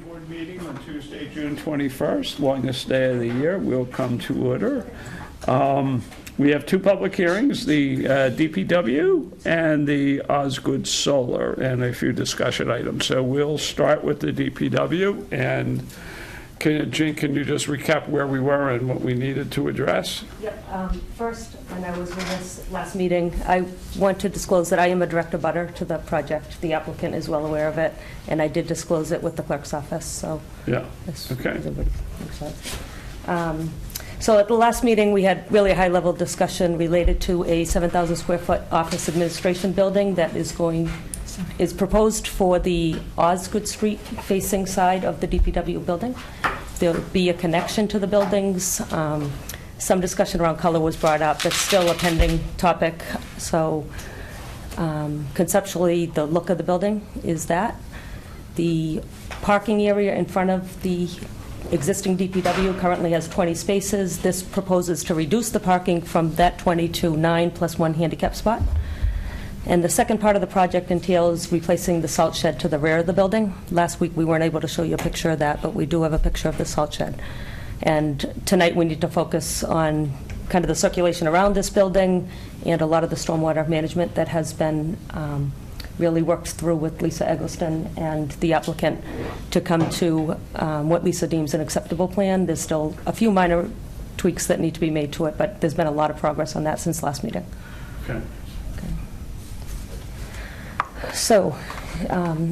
Board meeting on Tuesday, June 21st, longest day of the year, will come to order. We have two public hearings, the DPW and the Osgood Solar, and a few discussion items. So we'll start with the DPW, and Jean, can you just recap where we were and what we needed to address? Yep. First, when I was with this last meeting, I want to disclose that I am a direct abutter to the project. The applicant is well aware of it, and I did disclose it with the clerk's office. So yeah, okay. So at the last meeting, we had really a high-level discussion related to a 7,000 square foot office administration building that is proposed for the Osgood Street facing side of the DPW building. There'll be a connection to the buildings. Some discussion around color was brought up. That's still a pending topic. So conceptually, the look of the building is that. The parking area in front of the existing DPW currently has 20 spaces. This proposes to reduce the parking from that 20 to 9 plus one handicap spot. And the second part of the project entails replacing the salt shed to the rear of the building. Last week we weren't able to show you a picture of that, but we do have a picture of the salt shed. And tonight we need to focus on kind of the circulation around this building and a lot of the stormwater management that has been really worked through with Lisa Eggleston and the applicant to come to what Lisa deems an acceptable plan. There's still a few minor tweaks that need to be made to it, but there's been a lot of progress on that since last meeting. Okay. So,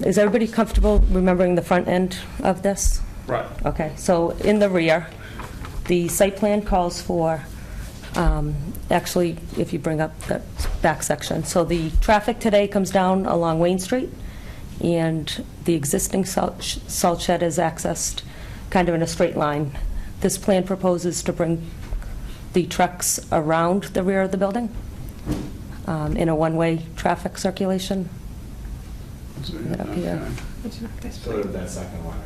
is everybody comfortable remembering the front end of this? Right. Okay, so in the rear, the site plan calls for, actually, if you bring up that back section, so the traffic today comes down along Wayne Street, and the existing salt shed is accessed kind of in a straight line. This plan proposes to bring the trucks around the rear of the building in a one-way traffic circulation. Up here. It's not this So plan. that second one.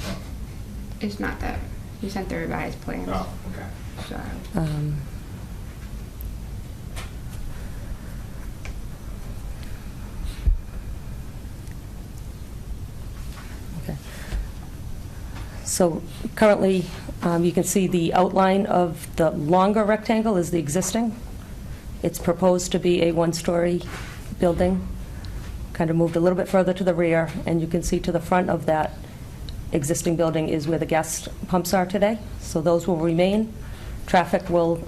Oh. It's not that. You sent the revised plans. Oh, okay. So, Okay. So currently, you can see the outline of the longer rectangle is the existing. It's proposed to be a one-story building, kind of moved a little bit further to the rear, and you can see to the front of that existing building is where the gas pumps are today. So those will remain. Traffic will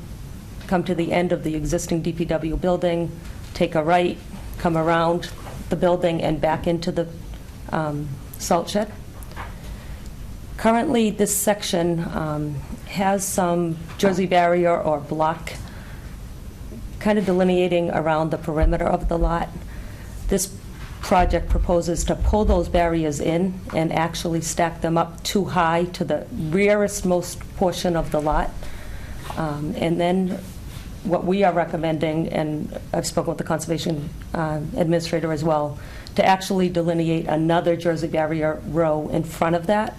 come to the end of the existing DPW building, take a right, come around the building and back into the salt shed. Currently, this section has some Jersey barrier or block kind of delineating around the perimeter of the lot. This project proposes to pull those barriers in and actually stack them up too high to the rearest most portion of the lot. And then what we are recommending, and I've spoken with the conservation administrator as well, to actually delineate another Jersey barrier row in front of that.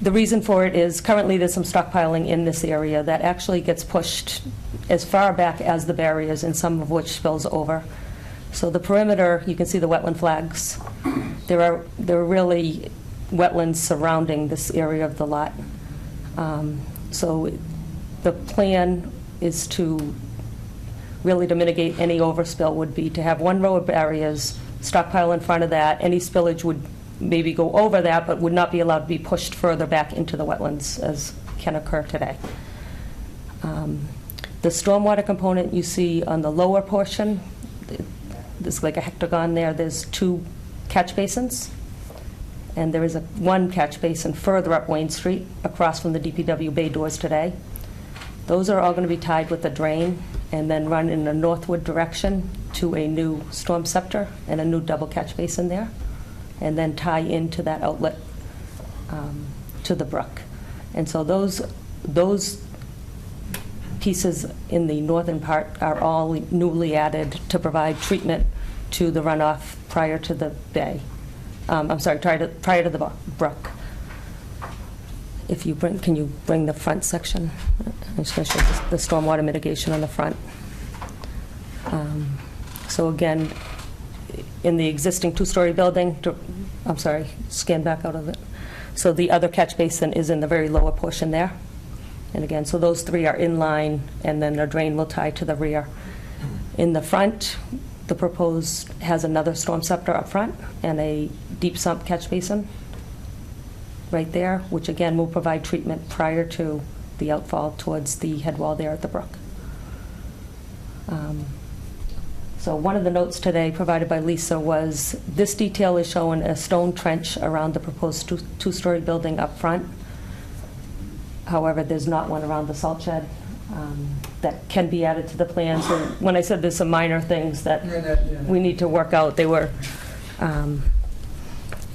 The reason for it is currently there's some stockpiling in this area that actually gets pushed as far back as the barriers, and some of which spills over. So the perimeter, you can see the wetland flags. There are really wetlands surrounding this area of the lot. So the plan is to really to mitigate any overspill would be to have one row of barriers, stockpile in front of that. Any spillage would maybe go over that, but would not be allowed to be pushed further back into the wetlands as can occur today. The stormwater component you see on the lower portion, there's like a hectagon there. There's two catch basins, and there is one catch basin further up Wayne Street across from the DPW bay doors today. Those are all going to be tied with a drain and then run in a northward direction to a new storm scepter and a new double catch basin there, and then tie into that outlet to the brook. And so those pieces in the northern part are all newly added to provide treatment to the runoff prior to the bay. I'm sorry, prior to the brook. If you can you bring the front section? I'm just going to show the stormwater mitigation on the front. So again, in the existing two-story building, I'm sorry, scan back out of it. So the other catch basin is in the very lower portion there. And again, so those three are in line, and then a drain will tie to the rear. In the front, the proposed has another storm scepter up front and a deep sump catch basin right there, which again will provide treatment prior to the outfall towards the head wall there at the brook. So one of the notes today provided by Lisa was, this detail is showing a stone trench around the proposed two-story building up front. However, there's not one around the salt shed. That can be added to the plan. So when I said there's some minor things that we need to work out, they were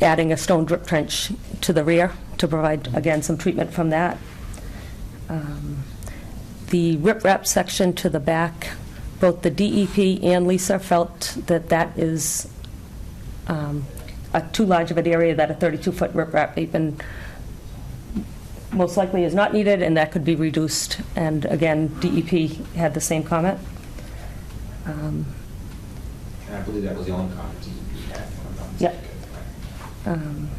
adding a stone drip trench to the rear to provide, again, some treatment from that. The riprap section to the back, both the DEP and Lisa felt that that is too large of an area, that a 32-foot riprap apron most likely is not needed, and that could be reduced. And again, DEP had the same comment. And I believe that was the only comment DEP had. if I'm not Yep. mistaken.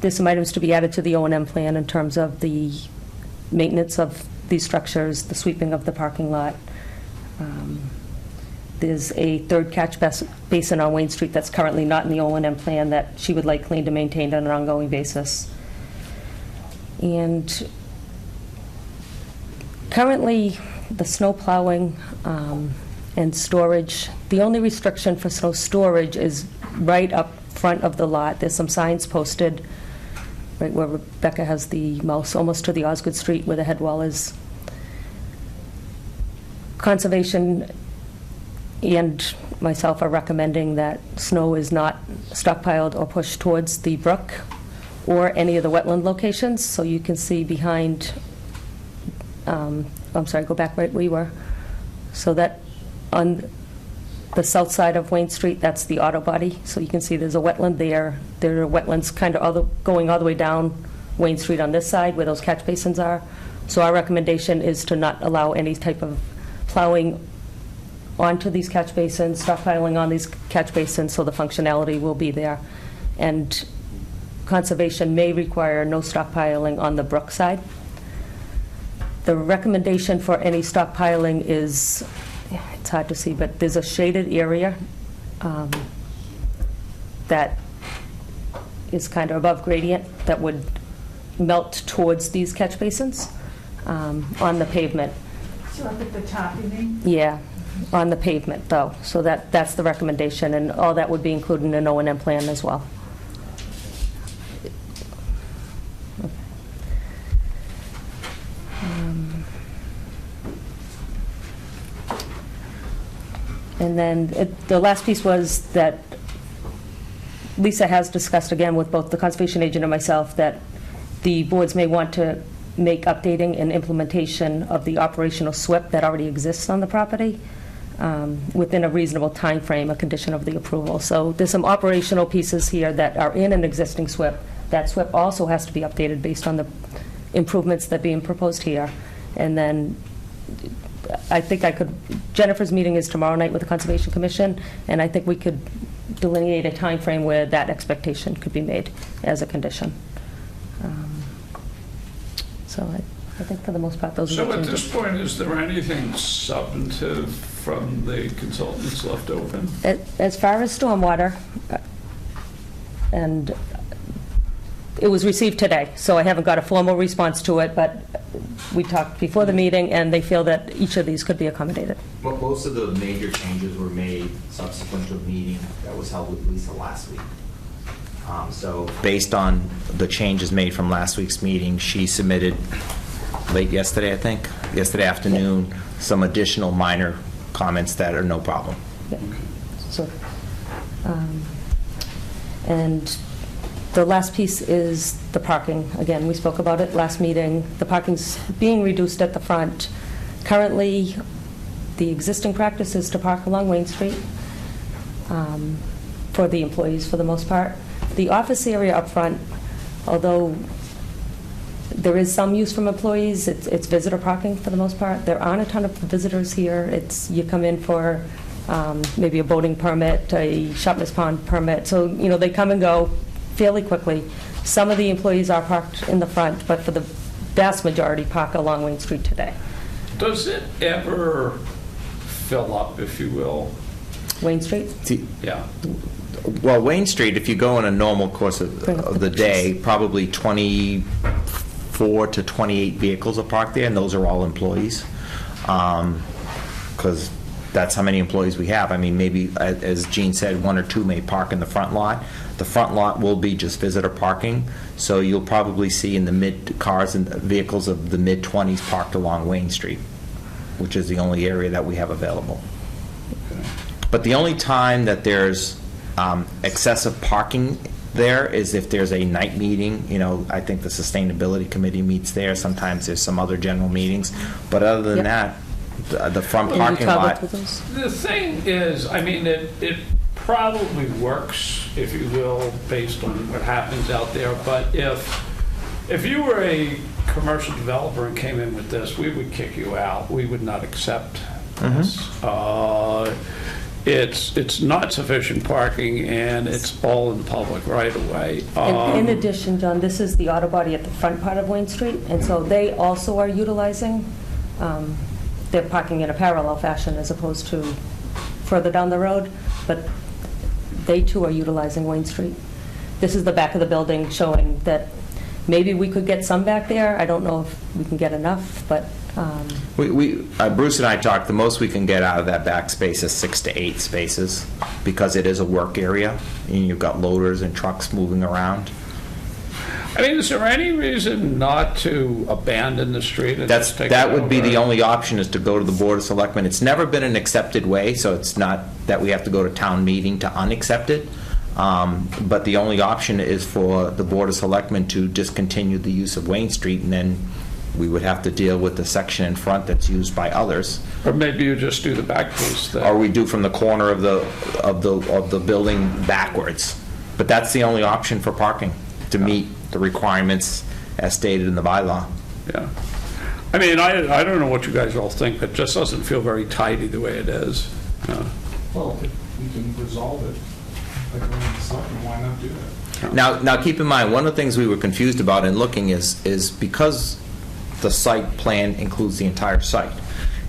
There's some items to be added to the O&M plan in terms of the maintenance of these structures, the sweeping of the parking lot. There's a third catch basin on Wayne Street that's currently not in the O&M plan that she would like cleaned and maintained on an ongoing basis. And currently, the snow plowing and storage, the only restriction for snow storage is right up front of the lot. There's some signs posted right where Rebecca has the mouse, almost to the Osgood Street where the head wall is. Conservation and myself are recommending that snow is not stockpiled or pushed towards the brook or any of the wetland locations. So you can see behind, I'm sorry, go back right where you were. So that on the south side of Wayne Street, that's the auto body. So you can see there's a wetland there. There are wetlands kind of going all the way down Wayne Street on this side where those catch basins are. So our recommendation is to not allow any type of plowing onto these catch basins, stockpiling on these catch basins, so the functionality will be there. And conservation may require no stockpiling on the brook side. The recommendation for any stockpiling is, it's hard to see, but there's a shaded area that is kind of above gradient that would melt towards these catch basins on the pavement. So up at the top, you mean? Yeah, on the pavement, though. So that's the recommendation, and all that would be included in an O&M plan as well. And then the last piece was that Lisa has discussed again with both the conservation agent and myself that the boards may want to make updating and implementation of the operational SWIP that already exists on the property within a reasonable time frame, a condition of the approval. So there's some operational pieces here that are in an existing SWIP. That SWIP also has to be updated based on the improvements that are being proposed here. And then I think Jennifer's meeting is tomorrow night with the Conservation Commission, and I think we could delineate a time frame where that expectation could be made as a condition. So I think for the most part, those are So the at changes. this point, is there anything substantive from the consultants left open? As far as stormwater, and it was received today, so I haven't got a formal response to it, but we talked before the meeting, and they feel that each of these could be accommodated. Well, most of the major changes were made subsequent to a meeting that was held with Lisa last week. So based on the changes made from last week's meeting, she submitted late yesterday, I think, yesterday afternoon, some additional minor comments that are no problem. Yeah. So, and the last piece is the parking. Again, we spoke about it last meeting. The parking's being reduced at the front. Currently, the existing practice is to park along Wayne Street for the employees for the most part. The office area up front, although there is some use from employees, it's visitor parking for the most part. There aren't a ton of visitors here. You come in for maybe a boating permit, a Shopness Pond permit. So, they come and go fairly quickly. Some of the employees are parked in the front, but for the vast majority park along Wayne Street today. Does it ever fill up, if you will? Wayne Street? Yeah. Well, Wayne Street, if you go in a normal course of the day, probably 24 to 28 vehicles are parked there, and those are all employees. Because that's how many employees we have. I mean, maybe, as Gene said, 1 or 2 may park in the front lot. The front lot will be just visitor parking, so you'll probably see in the cars and vehicles of the mid-20s parked along Wayne Street, which is the only area that we have available. But the only time that there's excessive parking there is if there's a night meeting. I think the Sustainability Committee meets there. Sometimes there's some other general meetings. But other than that, the front parking lot. The thing is, I mean, it probably works, if you will, based on what happens out there. But if you were a commercial developer and came in with this, we would kick you out. We would not accept this. It's not sufficient parking, and it's all in public right away. In addition, John, this is the auto body at the front part of Wayne Street, and so they also are utilizing, they're parking in a parallel fashion as opposed to further down the road, but they too are utilizing Wayne Street. This is the back of the building showing that maybe we could get some back there. I don't know if we can get enough, but Bruce and I talked, the most we can get out of that back space is 6 to 8 spaces, because it is a work area, and you've got loaders and trucks moving around. I mean, is there any reason not to abandon the street and just take it That would be over? the only option, is to go to the Board of Selectmen. It's never been an accepted way, so it's not that we have to go to town meeting to unaccept it. But the only option is for the Board of Selectmen to discontinue the use of Wayne Street, and then we would have to deal with the section in front that's used by others. Or maybe you just do the back piece there. Or we do from the corner of the building backwards. But that's the only option for parking, to meet the requirements as stated in the bylaw. Yeah. I mean, I don't know what you guys all think, but it just doesn't feel very tidy the way it is. Well, if we can resolve it, like we're in the selectmen, why not do that? Now keep in mind, one of the things we were confused about in looking is because the site plan includes the entire site.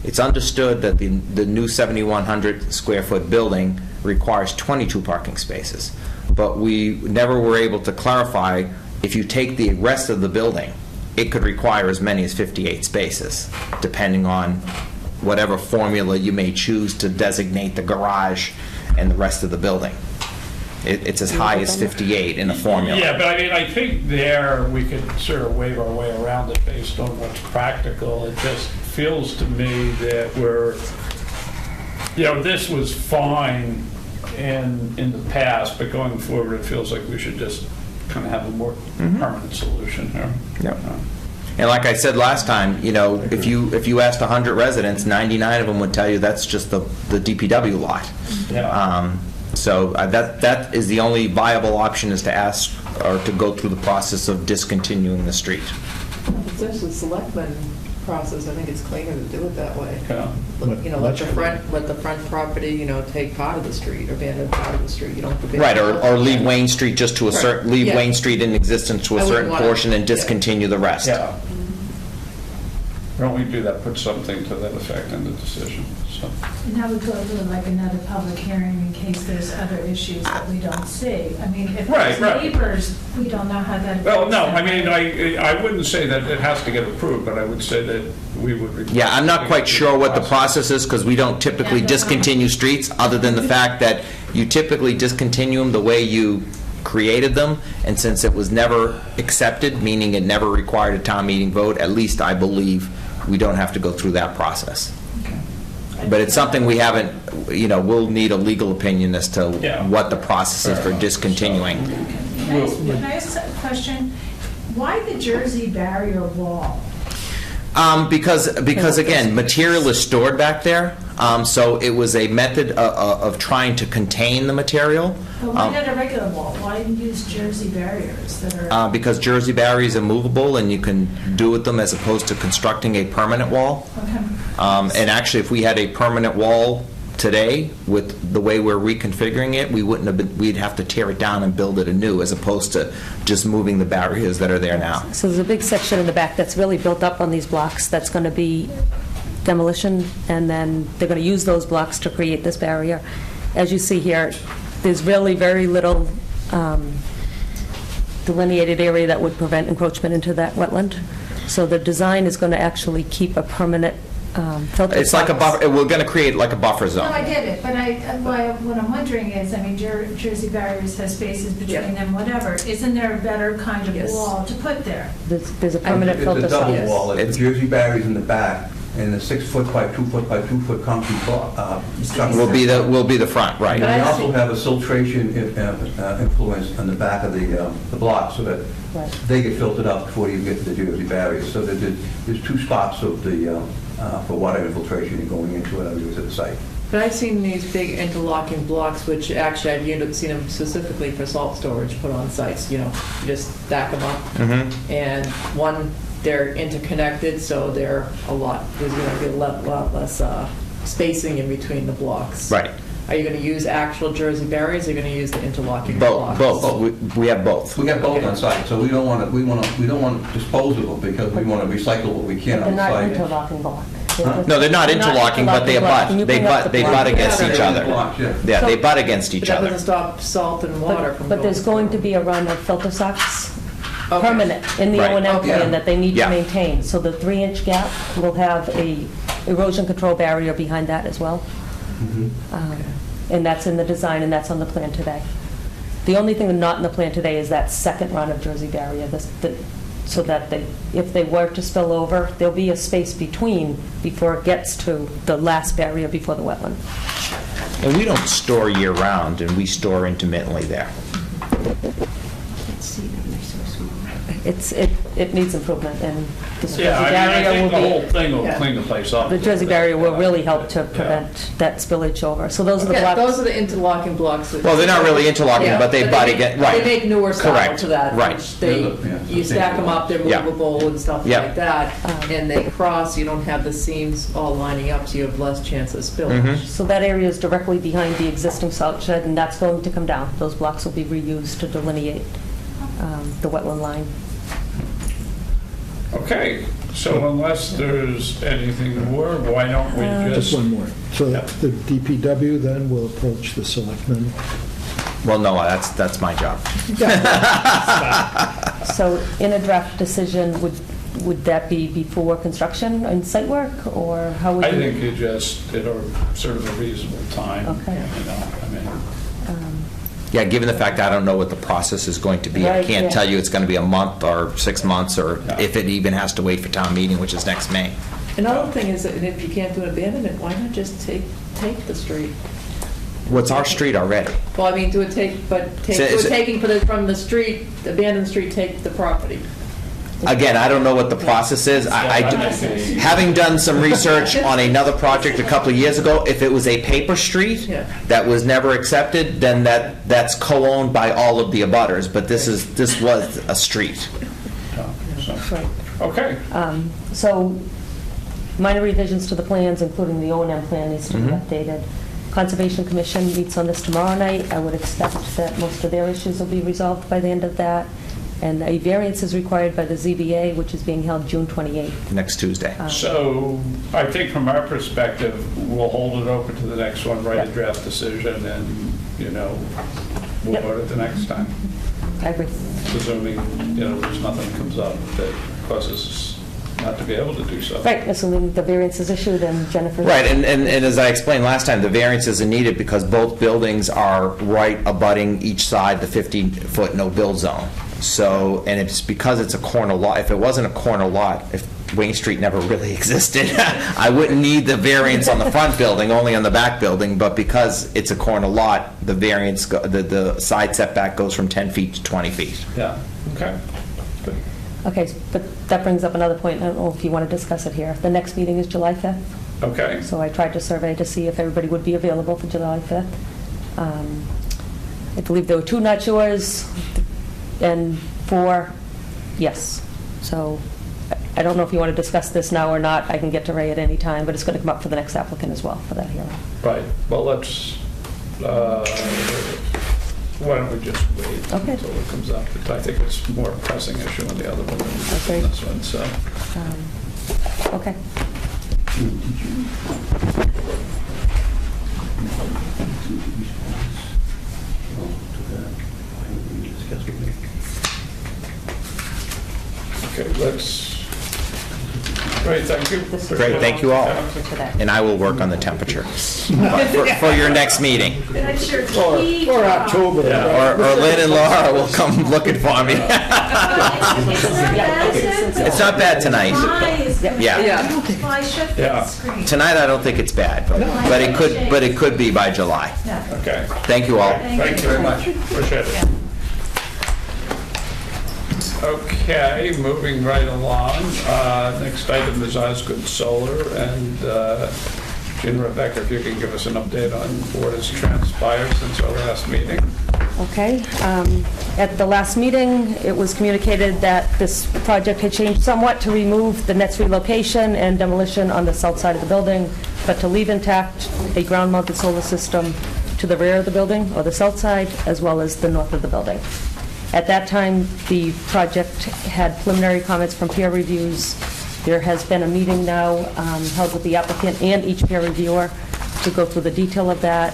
It's understood that the new 7,100 square foot building requires 22 parking spaces. But we never were able to clarify, if you take the rest of the building, it could require as many as 58 spaces, depending on whatever formula you may choose to designate the garage and the rest of the building. It's as high as 58 in the formula. Yeah, but I mean, I think there we could sort of wave our way around it based on what's practical. It just feels to me that this was fine in the past, but going forward, it feels like we should just kind of have a more permanent solution here. Yep. And like I said last time, if you asked 100 residents, 99 of them would tell you that's just the DPW lot. Yeah. So that is the only viable option, is to ask or to go through the process of discontinuing the street. It's actually selectmen process. I think it's cleaner to do it that way. Yeah. Let the front property, take part of the street, abandon part of the street. You don't have to. Right, or leave Wayne Street just to a certain, leave Yeah. Wayne Street in existence to a I wouldn't certain wanna- portion and yeah. discontinue the rest. Yeah. Why don't we do that, put something to that effect in the decision, so. And that would go to like another public hearing in case there's other issues that we don't see. I mean, if Right, there's right. neighbors, we don't know how that affects Well, no, them. I mean, I wouldn't say that it has to get approved, but I would say that we would. request Yeah, I'm not quite through sure what the process. process is, because we don't typically Yeah. discontinue streets, other than the fact that you typically discontinue them the way you created them, and since it was never accepted, meaning it never required a town meeting vote, at least I believe we don't have to go through that process. But it's something we haven't, we'll need a legal opinion as to Yeah. what the process is for discontinuing. Can I ask a question? Why the Jersey barrier wall? Because again, material is stored back there, so it was a method of trying to contain the material. But why not a regular wall? Why use Jersey barriers that are? Because Jersey barriers are movable, and you can do with them as opposed to constructing a permanent wall. Okay. And actually, if we had a permanent wall today, with the way we're reconfiguring it, we'd have to tear it down and build it anew, as opposed to just moving the barriers that are there now. So there's a big section in the back that's really built up on these blocks that's going to be demolition, and then they're going to use those blocks to create this barrier. As you see here, there's really very little delineated area that would prevent encroachment into that wetland. So the design is going to actually keep a permanent filter. It's like a buffer, we're going to create like a buffer No, I zone. get it, but what I'm wondering is, I mean, Jersey barriers have spaces between them, whatever. Isn't there a better kind of Yes. wall to put there? There's a permanent It's filter a double socket. wall, it's It's- the Jersey barriers in the back, and the 6-foot by 2-foot by 2-foot concrete block. Will be the front, And right. we also have a siltration influence on the back of the block, so that Right. they get filtered out before you get to the Jersey barriers. So that there's 2 spots of for water infiltration going into it, areas of the site. But I've seen these big interlocking blocks, which actually I've seen them specifically for salt storage put on sites, you just stack them up. And they're interconnected, so there's going to be a lot less spacing in between the blocks. Right. Are you going to use actual Jersey barriers, or are you going to use the interlocking Both, blocks? we have both. We got both on site, so we don't want to dispose of them, because we want to recycle what we can They're on not site. interlocking block. No, they're not interlocking, but they block. abut. Can you They bring up butt the block? against each other. Blocks, yeah. Yeah, they butt against But each that other. doesn't stop salt and water from going. But there's going to be a run of filter socks, Okay. permanent, in the Right. O&M Yeah. plan that they need Yeah. to maintain. So the 3-inch gap will have a erosion control barrier behind that as well. And that's in the design, and that's on the plan today. The only thing not in the plan today is that second run of Jersey barrier, so that if they were to spill over, there'll be a space before it gets to the last barrier before the wetland. And we don't store year-round, and we store intermittently there. Can't see them, they're so small. It needs improvement, and the Jersey Yeah, I mean, I barrier think the will whole be, thing will Yeah. clean the place up. the Jersey barrier will really help to prevent that spillage over. So those are the Yeah, those blocks. are the interlocking blocks. Well, they're not really interlocking, Yeah, but they butt against, right. They make newer style Correct. to that. Right. which Yeah, you stack them up, they're Yeah. movable and stuff Yeah. like that. And they cross, you don't have the seams all lining up, so you have less chance of spillage. So that area is directly behind the existing salt shed, and that's going to come down. Those blocks will be reused to delineate the wetland line. Okay, so unless there's anything more, why don't we Just just... one more. So Yeah. the DPW then will approach the selectmen. Well, no, that's my job. So in a draft decision, would that be before construction and site work, or how would you? I think you just, at a sort of a reasonable time, Okay. I mean, Yeah, given the fact I don't know what the process is going to be, I Right, can't yeah. tell you it's going to be a month or 6 months, or Yeah. if it even has to wait for town meeting, which is next May. Another thing is that if you can't do abandonment, why not just take the street? What's our street already? Well, I mean, do it So- taking from the street, abandoned street, take the property. Again, I don't know what the process is. Having done some research on another project a couple of years ago, if it was a paper street Yeah. that was never accepted, then that's co-owned by all of the abutters, but this was a street. Right. okay. So minor revisions to the plans, including the O&M plan, needs to be Mhm. updated. Conservation Commission meets on this tomorrow night. I would expect that most of their issues will be resolved by the end of that. And a variance is required by the ZBA, which is being held June 28th. Next Tuesday. So I think from our perspective, we'll hold it open to the next one, write a Yep. draft decision, and, we'll Yep. vote it the next time, I agree. presuming, there's nothing that comes up that causes us not to be able to do so. Right, assuming the variance is issued and Jennifer. Right, and as I explained last time, the variances are needed because both buildings are right abutting each side, the 15-foot no-build zone. So, and it's because it's a corner lot. If it wasn't a corner lot, if Wayne Street never really existed, I wouldn't need the variance on the front building, only on the back building, but because it's a corner lot, the variance, the side setback goes from 10 feet to 20 feet. Yeah, okay. Good. Okay, but that brings up another point. I don't know if you want to discuss it here. The next meeting is July 5th. Okay, So I tried to survey to see if everybody would be available for July 5th. I believe there were 2 not yours and 4 yes. So I don't know if you want to discuss this now or not. I can get to Ray at any time, but it's going to come up for the next applicant as well for that hearing. Right, well, let's, why don't we just wait Okay. until it comes up? I think it's more a pressing issue on the other one than it is Okay. on this one, so. Okay. Okay, let's, great, thank you. Great, thank you all. For that. And I will work on the temperature for your next meeting. That's your key Or job. October. Yeah. Or Lynn and Laura will come looking for me. It's not bad tonight. Yeah. Fly shut Yeah. that screen. Tonight, I don't think it's bad, but it could be by July. Okay, Thank you all. thank you very much. Appreciate it. Okay, moving right along. Next item is Osgood Solar, and Jean Rebecca, if you can give us an update on what has transpired since our last meeting. Okay. At the last meeting, it was communicated that this project had changed somewhat to remove the next relocation and demolition on the south side of the building, but to leave intact a ground-mounted solar system to the rear of the building, or the south side, as well as the north of the building. At that time, the project had preliminary comments from peer reviews. There has been a meeting now held with the applicant and each peer reviewer to go through the detail of that.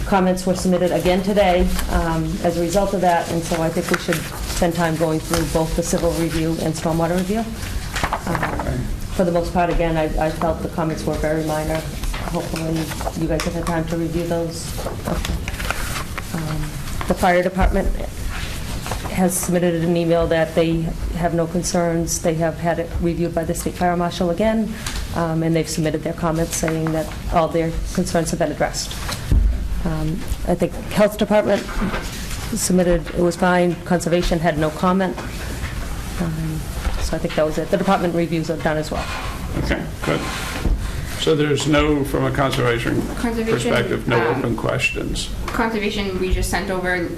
Comments were submitted again today as a result of that, and so I think we should spend time going through both the civil review and stormwater review. For the most part, again, I felt the comments were very minor. Hopefully, you guys have had time to review those. Okay. The fire department has submitted an email that they have no concerns. They have had it reviewed by the state fire marshal again, and they've submitted their comments saying that all their concerns have been addressed. I think health department submitted, it was fine. Conservation had no comment. So I think that was it. The department reviews are done as well. Okay, good. So there's no, from a conservation perspective, no Conservation, open questions. Conservation, we just sent over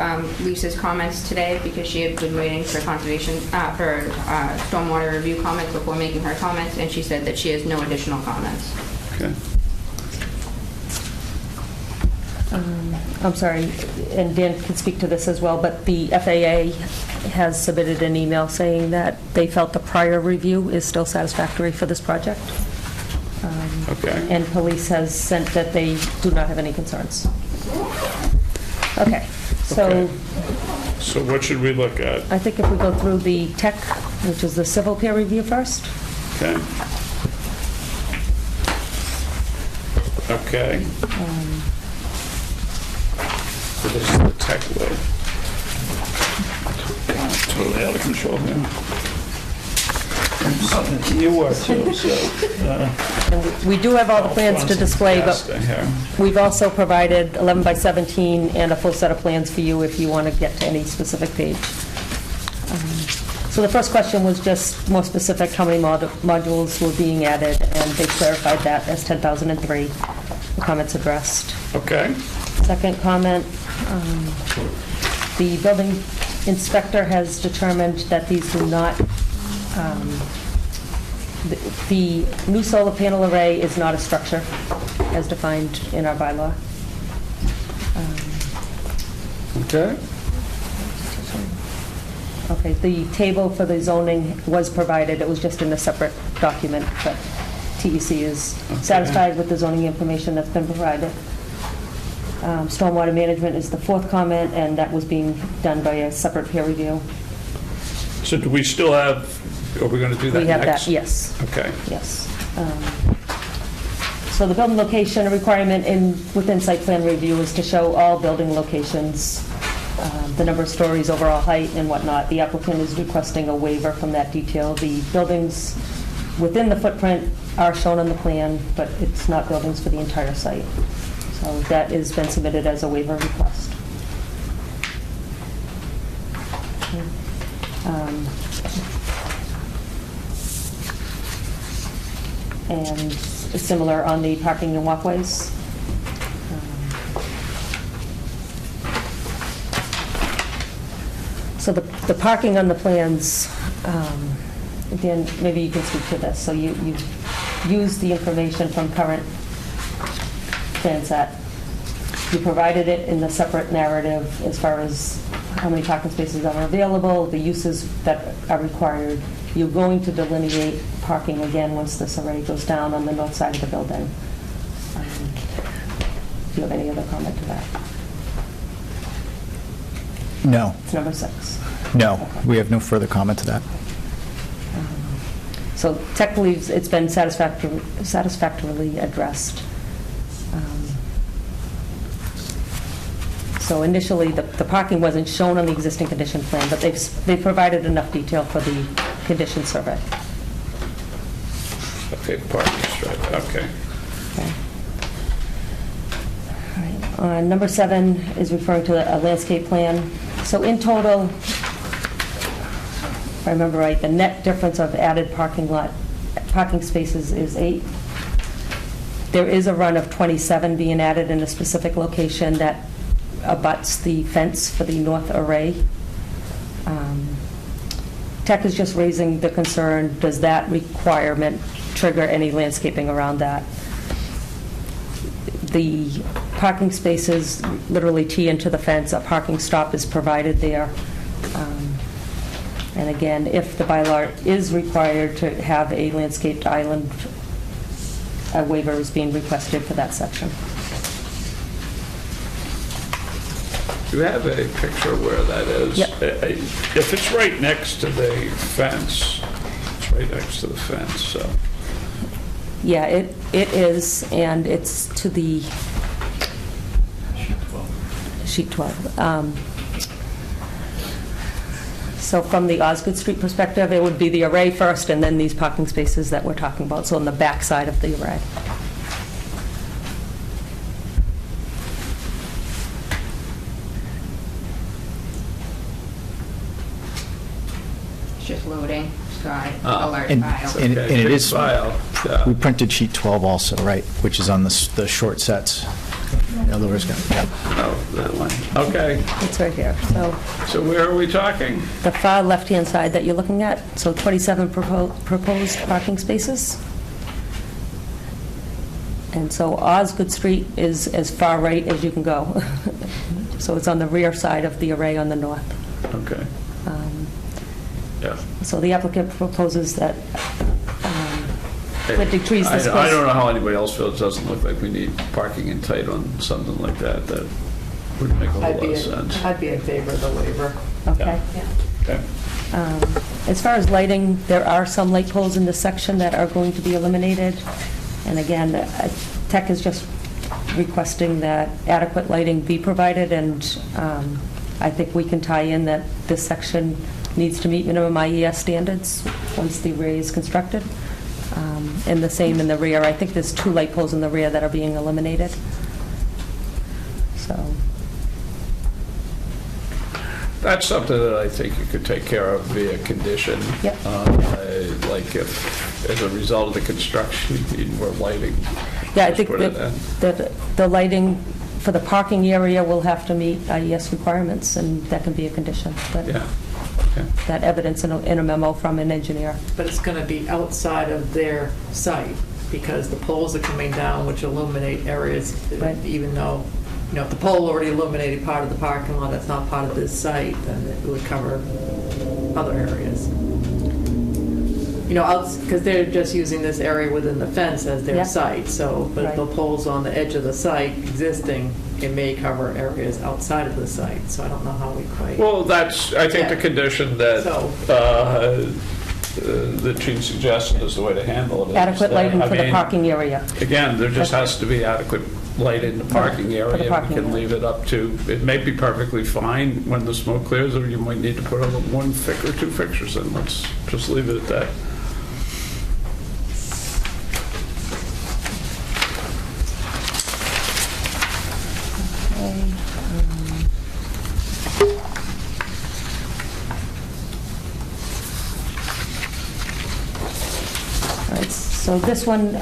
Lisa's comments today because she had been waiting for conservation, for stormwater review comments before making her comments, and she said that she has no additional comments. Okay. I'm sorry, and Dan can speak to this as well, but the FAA has submitted an email saying that they felt the prior review is still satisfactory for this project. Okay. And police has sent that they do not have any concerns. Okay, so Okay. So what should we look at? I think if we go through the tech, which is the civil peer review first. Okay. Okay. So this is the tech load. Totally out of control here. You were too, so. And we do have all the plans to display, but we've also provided 11 by 17 and a full set of plans for you if you want to get to any specific page. So the first question was just more specific, how many modules were being added, and they clarified that as 10,003. The comments addressed. Okay. Second comment, the building inspector has determined that these do not, the new solar panel array is not a structure as defined in our bylaw. Okay. Okay, the table for the zoning was provided, it was just in a separate document, but TEC is satisfied with the zoning information that's been provided. Stormwater management is the fourth comment, and that was being done by a separate peer review. So do we still have, are we going to do that We have next? that, yes. Okay. Yes. So the building location requirement within site plan review is to show all building locations, the number of stories, overall height, and whatnot. The applicant is requesting a waiver from that detail. The buildings within the footprint are shown on the plan, but it's not buildings for the entire site. So that has been submitted as a waiver request. And similar on the parking and walkways. So the parking on the plans Dan, maybe you can speak to this. So you use the information from current plan set. You provided it in the separate narrative as far as how many parking spaces are available, the uses that are required. You're going to delineate parking again once this array goes down on the north side of the building. Do you have any other comment to that? No, It's number 6. no, we have no further comment to that. So Tech believes it's been satisfactorily addressed. So initially, the parking wasn't shown on the existing condition plan, but they've provided enough detail for the condition survey. Okay, parking strip, okay. Okay. All right. Number 7 is referring to a landscape plan. So in total, if I remember right, the net difference of added parking spaces is 8. There is a run of 27 being added in a specific location that abuts the fence for the north array. Tech is just raising the concern, does that requirement trigger any landscaping around that? The parking spaces literally tee into the fence, a parking stop is provided there. And again, if the bylaw is required to have a landscaped island, a waiver is being requested for that section. Do you have a picture where that is? Yep. If it's right next to the fence, it's right next to the fence, so. Yeah, it is, and it's to the... Sheet 12. So from the Osgood Street perspective, it would be the array first, and then these parking spaces that we're talking about, so on the back side of the array. It's just loading, so I Oh. alert And- file. and- Okay, it big is- file, yeah. We printed sheet 12 also, right, which is on the short sets. In other words, yeah. Oh, that one, okay. It's right here. So So where are we talking? the far left-hand side that you're looking at, so 27 proposed parking spaces. And so Osgood Street is as far right as you can go. So it's on the rear side of the array on the north. Okay, yeah. So the applicant proposes that planting trees this I close. don't know how anybody else feels, it doesn't look like we need parking in tight on something like that, that wouldn't make a whole I'd lot be, of sense. I'd be in favor of the waiver. Okay. Okay. As far as lighting, there are some light poles in this section that are going to be eliminated. And again, Tech is just requesting that adequate lighting be provided, and I think we can tie in that this section needs to meet minimum IES standards once the array is constructed. And the same in the rear. I think there's 2 light poles in the rear that are being eliminated. So, That's something that I think you could take care of via condition. Yep. Like if, as a result of the construction, you need more lighting. yeah, I just think put it in. that the lighting for the parking area will have to meet IES requirements, and that can be a condition. But Yeah, okay. that evidence in a memo from an engineer. But it's going to be outside of their site, because the poles are coming down, which illuminate areas, Right. even though, you know, if the pole already illuminated part of the parking lot, that's not part of this site, then it would cover other areas. You know, because they're just using this area within the fence as their Yeah. site, so, but if the Right. pole's on the edge of the site existing, it may cover areas outside of the site, so I don't know how we quite. Well, that's, I think the Yeah. condition that So- that Gene suggested is the way to handle it. Adequate lighting I for the mean, parking area. Again, there just has to be adequate light in the parking For the area. parking We can area. leave it up to, it may be perfectly fine when the smoke clears, or you might need to put one or 2 fixtures in. Let's just leave it at that. All right, So this one,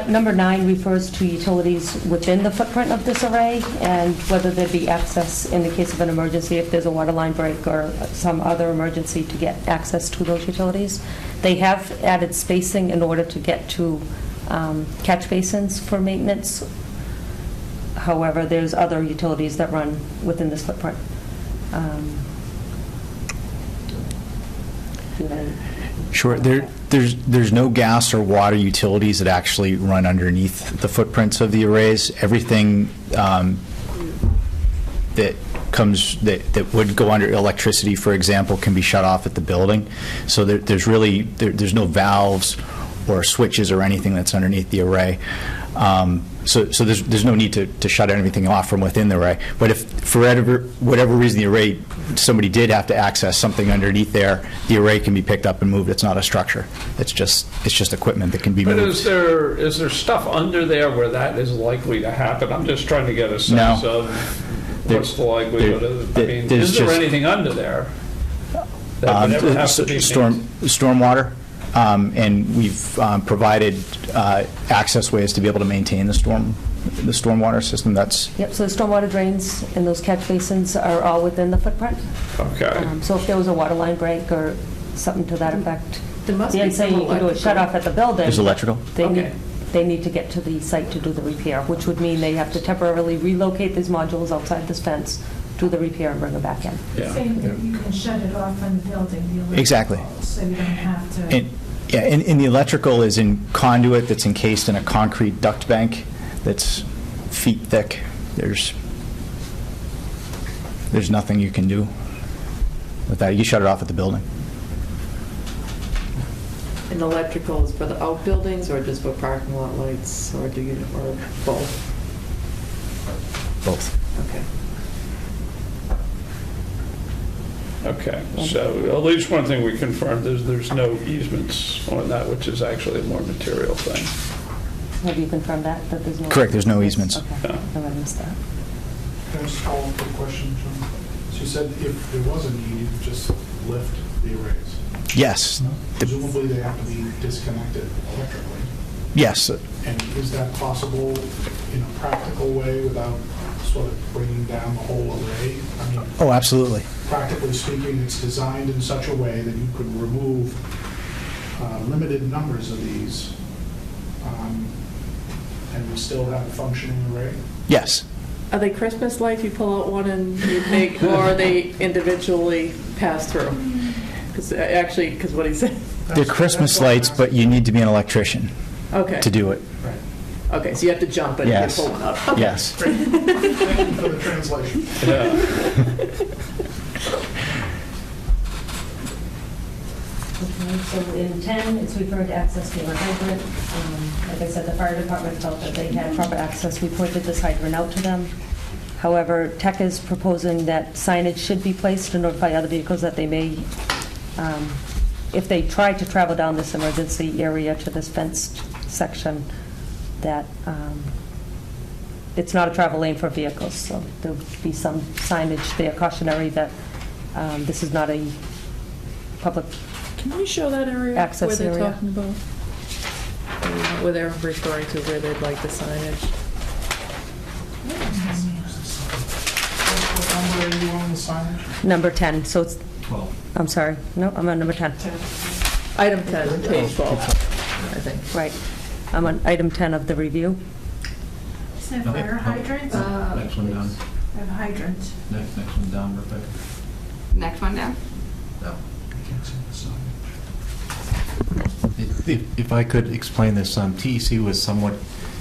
number 9, refers to utilities within the footprint of this array and whether there be access in the case of an emergency, if there's a water line break or some other emergency, to get access to those utilities. They have added spacing in order to get to catch basins for maintenance. However, there's other utilities that run within this footprint. Sure. There's no gas or water utilities that actually run underneath the footprints of the arrays. Everything that would go under electricity, for example, can be shut off at the building. So there's no valves or switches or anything that's underneath the array. So there's no need to shut anything off from within the array. But if for whatever reason the array, somebody did have to access something underneath there, the array can be picked up and moved. It's not a structure. It's just equipment that can be moved. But is there stuff under there where that is likely to happen? I'm just trying to get a sense of what's the likelihood of, I mean, is there anything under there that would ever have to be stormwater? And we've provided access ways to be able to maintain the stormwater system. Yep, so the stormwater drains and those catch basins are all within the footprint. Okay. So if there was a water line break or something to that effect, There must be then saying some you can do a shut off at the building. There's electrical? They need to get to the site to do the repair, which would mean they have to temporarily relocate these modules outside this fence, do the repair, and bring them back in. Yeah. Saying that you can shut it off from the building, the electrical, Exactly. so you don't have to. And the electrical is in conduit that's encased in a concrete duct bank that's feet thick. There's nothing you can do with that. You shut it off at the building. And electrical is for the outbuildings or just for parking lot lights, or both? Both. Okay. Okay, so at least one thing we confirmed is there's no easements on that, which is actually a more material thing. Have you confirmed that there's no? Correct, there's no easements. Okay, I missed that. Can I just follow up with a question, John? She said if there was a need, you just lift the arrays. Yes. Presumably they have to be disconnected electrically. Yes. And is that possible in a practical way without sort of bringing down the whole array? I mean, Oh, absolutely. practically speaking, it's designed in such a way that you could remove limited numbers of these and we still have a functioning array? Yes. Are they Christmas lights? You pull out one and you take, or are they individually pass through? Because what he said. They're Christmas lights, but you need to be an electrician Okay. to do it. Okay, so you have to jump and you Yes. pull one out. Okay. Yes. Thank you for the translation. Okay, so in 10, it's referred to access to a hydrant. Like I said, the fire department felt that they had proper access. We pointed this hydrant out to them. However, Tech is proposing that signage should be placed to notify other vehicles that they may, if they try to travel down this emergency area to this fenced section, that it's not a travel lane for vehicles. So there'll be some signage there cautionary that this is not a public. Can we show that area Access where they're area. talking about? Where they're referring to where they'd like the signage? What number are you on the signage? Number 10, so it's, 12. I'm sorry, no, I'm on number 10. Item 10, page 12, I think. Right. I'm on item 10 of the review. Isn't it fire hydrants? Next one down. I have hydrants. Next one down, Rebecca. Next one down. No. If I could explain this, TEC was somewhat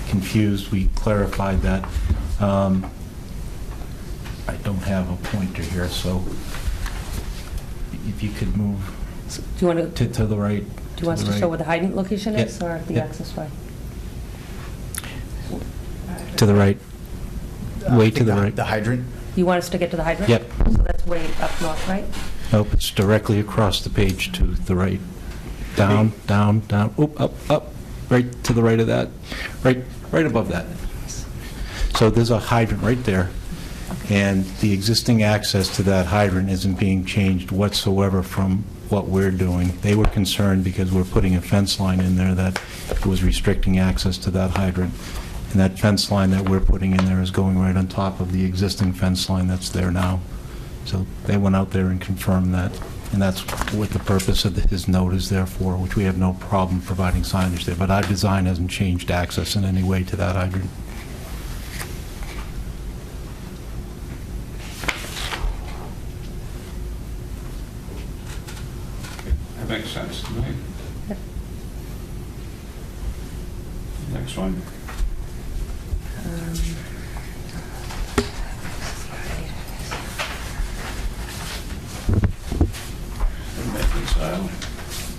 confused. We clarified that. I don't have a pointer here, so if you could move Do you want to, to the right. do you want us to show where the hydrant location is, or the Yep. access way? To the right. Way to the right. The hydrant? You want us to get to the hydrant? Yep. So that's way up north, right? Nope, it's directly across the page to the right. Down, down, down, up, right to the right of that, right above that. So there's a hydrant right there, and the existing access to that hydrant isn't being changed whatsoever from what we're doing. They were concerned because we're putting a fence line in there that was restricting access to that hydrant. And that fence line that we're putting in there is going right on top of the existing fence line that's there now. So they went out there and confirmed that, and that's what the purpose of his note is there for, which we have no problem providing signage there. But our design hasn't changed access in any way to that hydrant. That makes sense to me. Next one.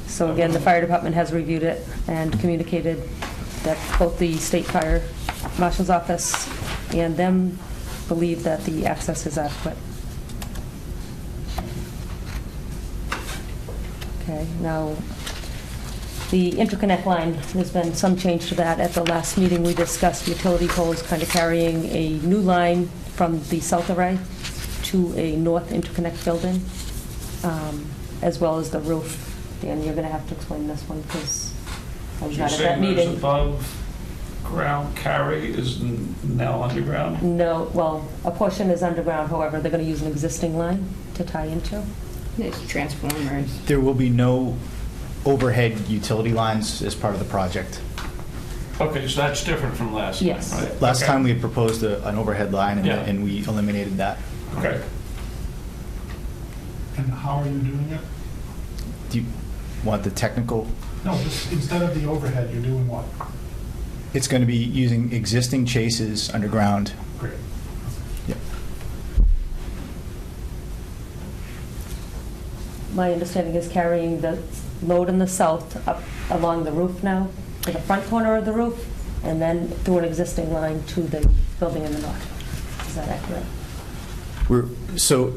So again, the fire department has reviewed it and communicated that both the state fire marshal's office and them believe that the access is adequate. Okay, now, the interconnect line, there's been some change to that. At the last meeting, we discussed utility poles kind of carrying a new line from the south array to a north interconnect building, as well as the roof. Dan, you're going to have to explain this one because I was not at that meeting. Above ground carry is now underground? No, well, a portion is underground, however, they're going to use an existing line to tie into. There's transformers. There will be no overhead utility lines as part of the project. Okay, so that's different from last time, Yes. right? Last Okay. time we had proposed an overhead line, Yeah. and we eliminated that. Okay. And how are you doing it? Do you want the technical? No, just instead of the overhead, you're doing what? It's going to be using existing chases underground. Great. Yep. My understanding is carrying the load in the south up along the roof now, to the front corner of the roof, and then through an existing line to the building in the north. Is that accurate? So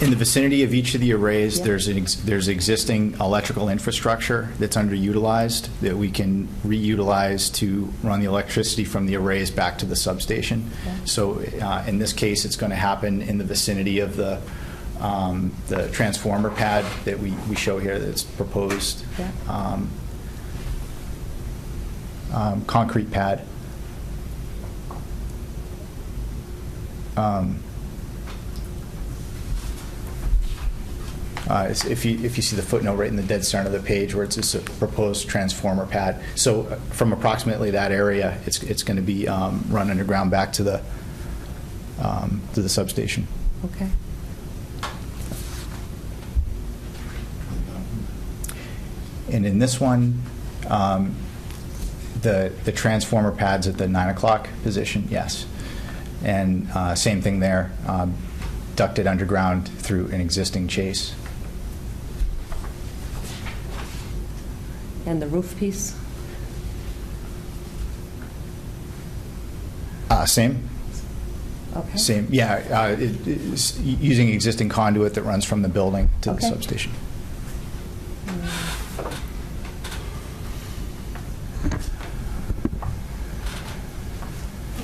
in the vicinity of each of the arrays, Yep. there's existing electrical infrastructure that's underutilized that we can reutilize to run the electricity from the arrays back to the substation. Okay. So in this case, it's going to happen in the vicinity of the transformer pad that we show here that's proposed. Yeah. Concrete pad. If you see the footnote right in the dead center of the page where it's a proposed transformer pad. So from approximately that area, it's going to be run underground back to the substation. Okay. And in this one, the transformer pad's at the 9 o'clock position, yes. And same thing there, ducted underground through an existing chase. And the roof piece? Same. Okay. Same, yeah, it's using existing conduit that runs from the building to the Okay. substation.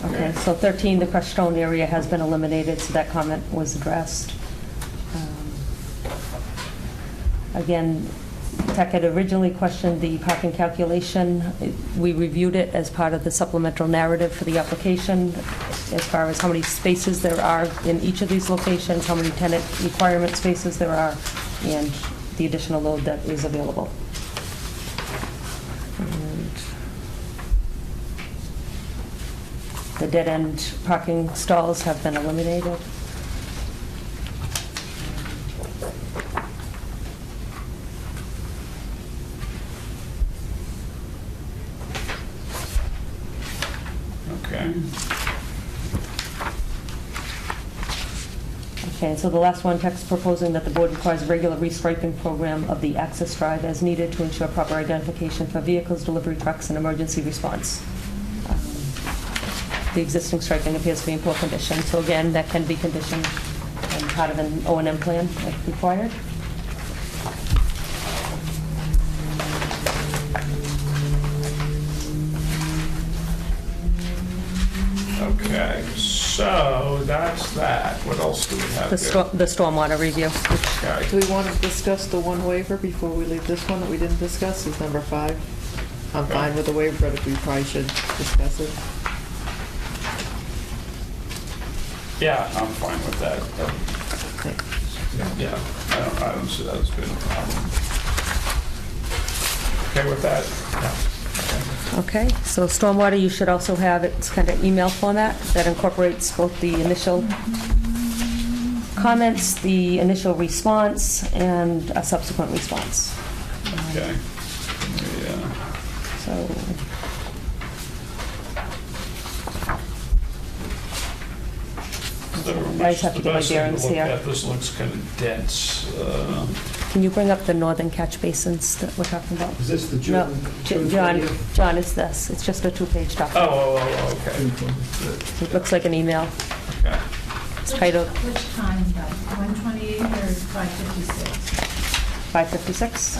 Okay, so 13, the crushed stone area has been eliminated, so that comment was addressed. Again, Tech had originally questioned the parking calculation. We reviewed it as part of the supplemental narrative for the application, as far as how many spaces there are in each of these locations, how many tenant requirement spaces there are, and the additional load that is available. And the dead-end parking stalls have been eliminated. Okay. Okay, and so the last one, text proposing that the board requires a regular restriping program of the access drive as needed to ensure proper identification for vehicles, delivery trucks, and emergency response. The existing striping appears to be in poor condition, so again, that can be conditioned and part of an O&M plan if required. Okay, So that's that. What else do we have here? The stormwater review. Okay. Do we want to discuss the one waiver before we leave this one that we didn't discuss, is number 5? I'm fine with the waiver, but we probably should discuss it. Yeah, I'm fine with that. Yeah, I don't see that as being a problem. Okay with that? Yeah. Okay, so stormwater, you should also have it's kind of email format that incorporates both the initial comments, the initial response, and a subsequent response. Okay. Yeah. So, I just have to get my bearings here. This looks kind of dense. Can you bring up the northern catch basins that we're talking about? Is this the No, June? John, it's this. It's just a 2-page document. Okay. It looks like an email. Okay. It's titled Which time, though? 128 or 556? 556.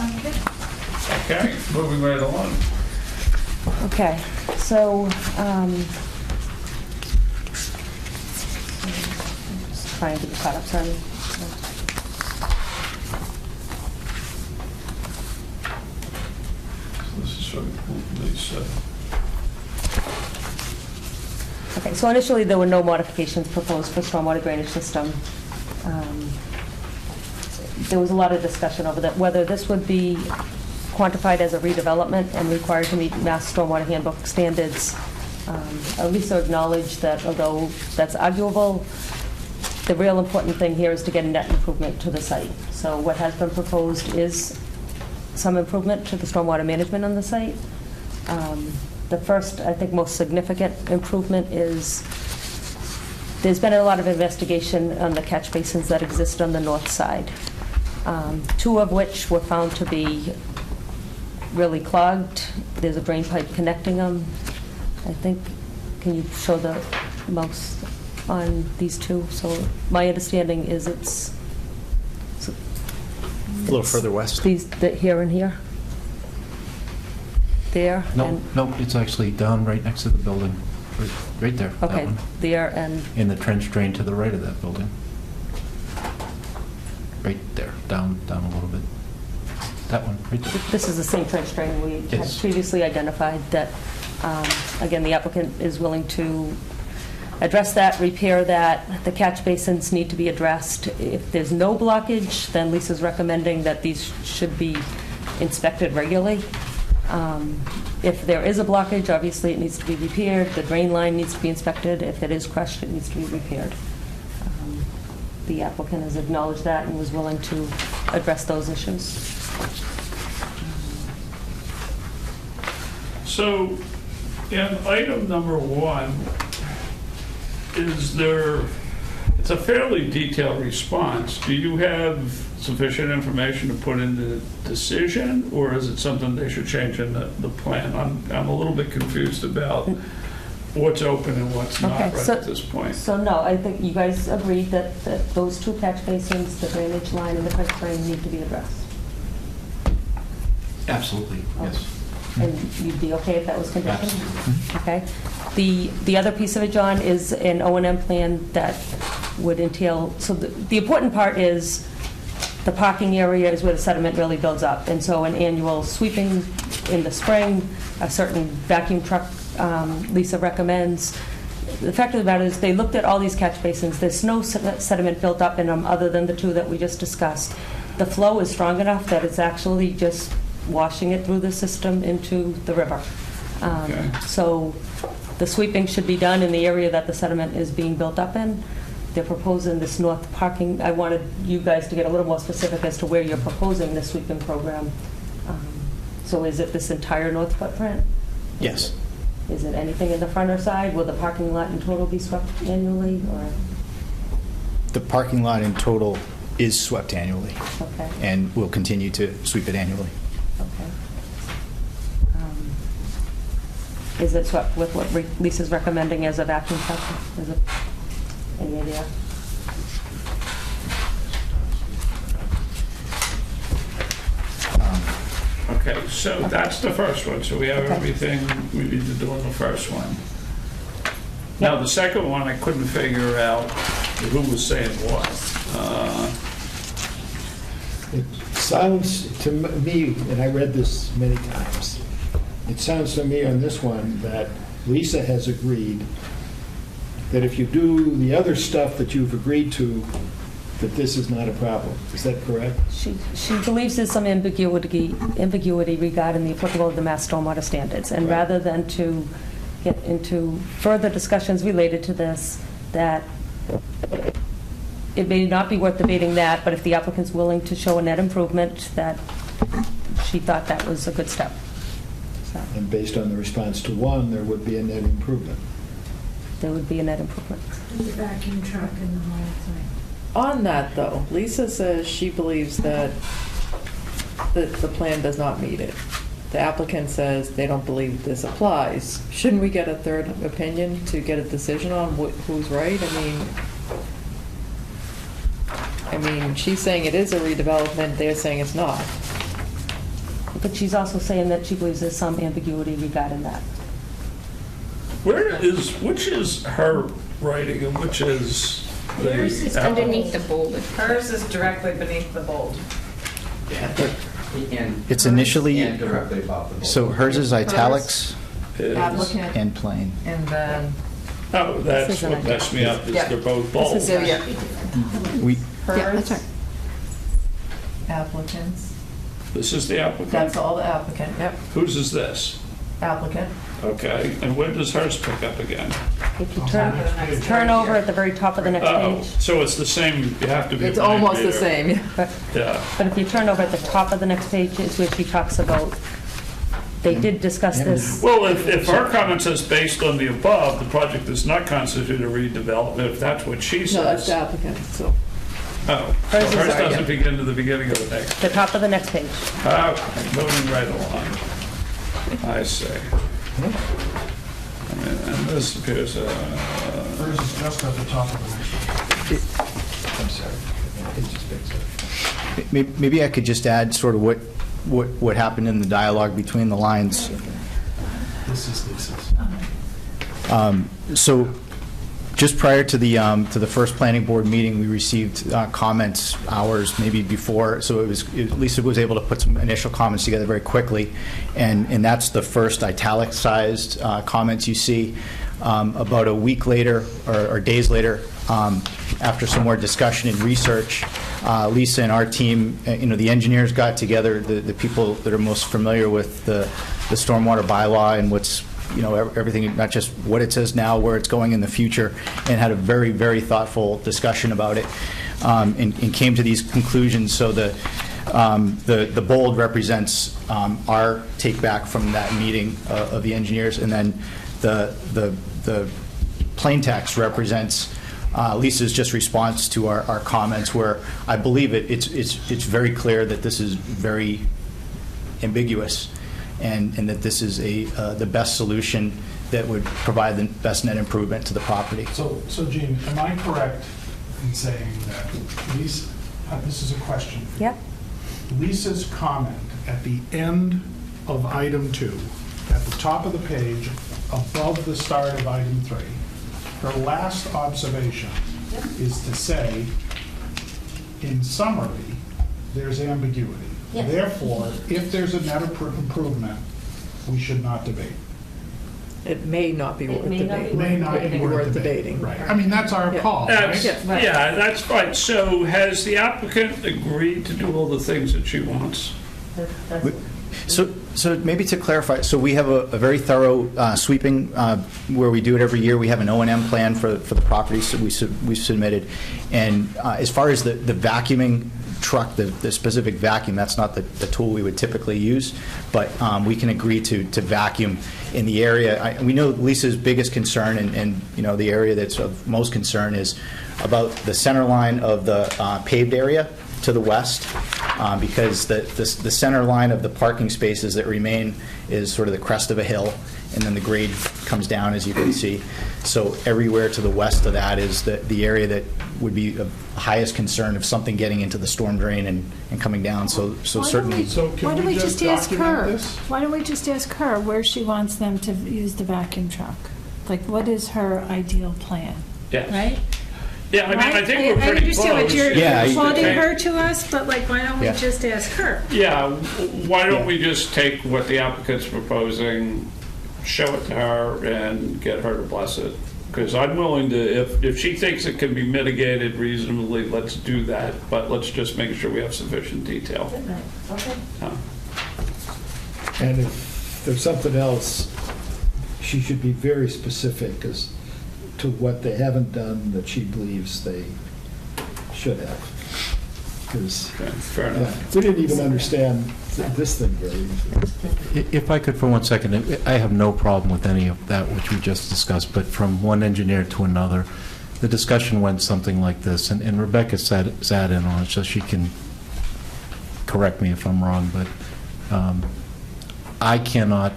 Okay, moving right along. Okay, so, just trying to get caught up, sorry. So this is from Lisa. Okay, so initially, there were no modifications proposed for stormwater drainage system. There was a lot of discussion over that, whether this would be quantified as a redevelopment and required to meet Mass Stormwater Handbook standards. Lisa acknowledged that although that's arguable, the real important thing here is to get a net improvement to the site. So what has been proposed is some improvement to the stormwater management on the site. The first, I think, most significant improvement is there's been a lot of investigation on the catch basins that exist on the north side, 2 of which were found to be really clogged. There's a drain pipe connecting them. I think, can you show the mouse on these 2? So my understanding is it's A little further west. these, here and here. There. No, and- it's actually down right next to the building, right there, that Okay, one. there and, In the trench drain to the right of that building. Right there, down a little bit. That one, right there. this is the same trench drain we had Yes. previously identified that, again, the applicant is willing to address that, repair that. The catch basins need to be addressed. If there's no blockage, then Lisa's recommending that these should be inspected regularly. If there is a blockage, obviously it needs to be repaired. The drain line needs to be inspected. If it is crushed, it needs to be repaired. The applicant has acknowledged that and was willing to address those issues. So, in item number 1, is there, it's a fairly detailed response. Do you have sufficient information to put in the decision, or is it something they should change in the plan? I'm a little bit confused about what's open and what's not Okay, right so- at this point. So no, I think you guys agreed that those 2 catch basins, the drainage line and the trench drain need to be addressed. Absolutely, yes. And you'd be okay if that was conditioned? Absolutely. Okay. The other piece of it, John, is an O&M plan that would entail, so the important part is the parking area is where the sediment really builds up. And so an annual sweeping in the spring, a certain vacuum truck Lisa recommends. The fact of the matter is they looked at all these catch basins. There's no sediment built up in them other than the 2 that we just discussed. The flow is strong enough that it's actually just washing it through the system into the river. Okay. So the sweeping should be done in the area that the sediment is being built up in. They're proposing this north parking. I wanted you guys to get a little more specific as to where you're proposing this sweeping program. So is it this entire north footprint? Yes. Is it anything in the front or side? Will the parking lot in total be swept annually, or? The parking lot in total is swept annually, Okay, and we'll continue to sweep it annually. okay. Is it swept with what Lisa's recommending as a vacuum truck? Is it, any idea? Okay, so that's the first one. So we have Okay. everything we need to do on the first one. Now, the second one, I couldn't figure out who was saying what. It sounds to me, and I read this many times, it sounds to me on this one that Lisa has agreed that if you do the other stuff that you've agreed to, that this is not a problem. Is that correct? She believes there's some ambiguity regarding the applicable of the Mass Stormwater Standards. And Right. rather than to get into further discussions related to this, that it may not be worth debating that, but if the applicant's willing to show a net improvement, that she thought that was a good step. So And based on the response to one, there would be a net improvement. there would be a net improvement. The vacuum truck and the whole thing. On that, though, Lisa says she believes that the plan does not meet it. The applicant says they don't believe this applies. Shouldn't we get a third opinion to get a decision on who's right? I mean, she's saying it is a redevelopment, they're saying it's not. But she's also saying that she believes there's some ambiguity regarding that. Which is her writing and which is the... Yours is underneath the bold. Hers is directly beneath the bold. It's initially, And directly above the board. so hers is italics Applicant, and plain. and then Oh, that's This is what an messed me up, is Yeah. they're both bold. so, yeah, We, hers, applicants, This is the applicant? that's all the applicant, yep, Whose is this? applicant. Okay, and when does hers pick up again? If you turn over at the very top of the next Oh, page, so it's the same, you have to be... a It's almost the reader. same, yeah. but Yeah. if you turn over at the top of the next page, is where she talks about, they did discuss this. Well, if our comment says based on the above, the project does not constitute a redevelopment, if that's what she No, that's says. the applicant, so. Oh, so Hers is hers our- doesn't yeah. begin to the beginning of the next. The top of the next page. Okay, moving right along. I see. And this appears, Hers is just at the top of the next one. I'm sorry. It just picks up. maybe I could just add sort of what happened in the dialogue between the lines. This is Lisa's. So just prior to the first planning board meeting, we received comments hours maybe before, so Lisa was able to put some initial comments together very quickly, and that's the first italicized comments you see. About a week later, or days later, after some more discussion and research, Lisa and our team, the engineers got together, the people that are most familiar with the stormwater bylaw and what's, everything, not just what it says now, where it's going in the future, and had a very, very thoughtful discussion about it, and came to these conclusions. So the bold represents our take back from that meeting of the engineers, and then the plain text represents Lisa's just response to our comments, where I believe it's very clear that this is very ambiguous, and that this is the best solution that would provide the best net improvement to the property. So Gene, am I correct in saying that Lisa, this is a question. Yep. Lisa's comment at the end of item 2, at the top of the page, above the start of item 3, her last observation is to say, in summary, there's ambiguity. Yes. Therefore, if there's a net improvement, we should not debate. It may not be worth may not be debating. May not be worth debating. Right. I mean, that's our Yeah. call, that's, right? yeah, that's right. So has the applicant agreed to do all the things that she wants? So maybe to clarify, so we have a very thorough sweeping, where we do it every year. We have an O&M plan for the properties that we submitted. And as far as the vacuuming truck, the specific vacuum, that's not the tool we would typically use, but we can agree to vacuum in the area. We know Lisa's biggest concern, and the area that's of most concern is about the center line of the paved area to the west, because the center line of the parking spaces that remain is sort of the crest of a hill, and then the grade comes down, as you can see. So everywhere to the west of that is the area that would be of highest concern of something getting into the storm drain and coming down. So certainly. So Why can don't we we just just ask document her? this? Why don't we just ask her where she wants them to use the vacuum truck? Like, what is her ideal plan, Yes. right? Yeah, I mean, I think we're I pretty understand what close. you're Yeah, quoting Okay. her to us, but like, why don't we Yeah. just ask her? Yeah, why don't we just take what the applicant's proposing, show it to her, and get her to bless it? Because I'm willing to, if she thinks it can be mitigated reasonably, let's do that, but let's just make sure we have sufficient detail. Okay. And if there's something else, she should be very specific as to what they haven't done that she believes they should have. Because Okay, fair enough. we didn't even understand this thing very easily. If I could for 1 second, I have no problem with any of that which we just discussed, but from one engineer to another, the discussion went something like this, and Rebecca sat in on it, so she can correct me if I'm wrong, but I cannot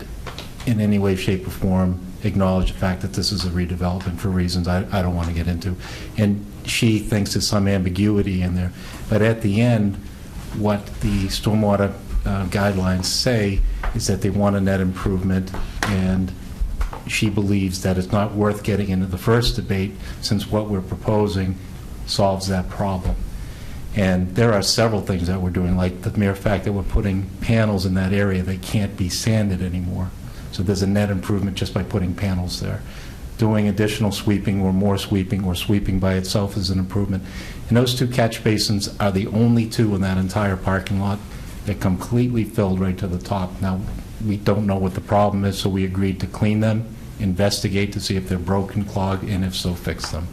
in any way, shape, or form acknowledge the fact that this is a redevelopment for reasons I don't want to get into. And she thinks there's some ambiguity in there. But at the end, what the stormwater guidelines say is that they want a net improvement, and she believes that it's not worth getting into the first debate since what we're proposing solves that problem. And there are several things that we're doing, like the mere fact that we're putting panels in that area that can't be sanded anymore. So there's a net improvement just by putting panels there. Doing additional sweeping or more sweeping or sweeping by itself is an improvement. And those two catch basins are the only two in that entire parking lot that completely filled right to the top. Now, we don't know what the problem is, so we agreed to clean them, investigate to see if they're broken, clogged, and if so, fix them.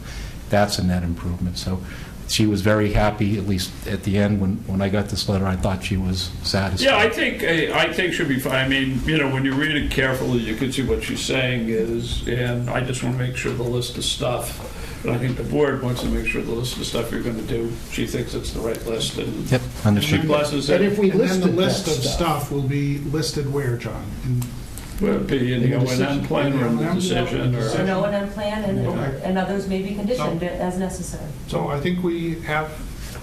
That's a net improvement. So she was very happy, at least at the end, when I got this letter, I thought she was satisfied. Yeah, I think she'll be fine. I mean, you know, when you read it carefully, you can see what she's saying is, and I just want to make sure the list of stuff, and I think the board wants to make sure the list of stuff you're going to do, she thinks it's the right list, and Yep, understood. she blesses But it. if we And then the listed list that of stuff will be listed where, John? Will it be in the O&M plan or in the decision, or? An O&M plan, Okay. and others may be conditioned as necessary. So I think we have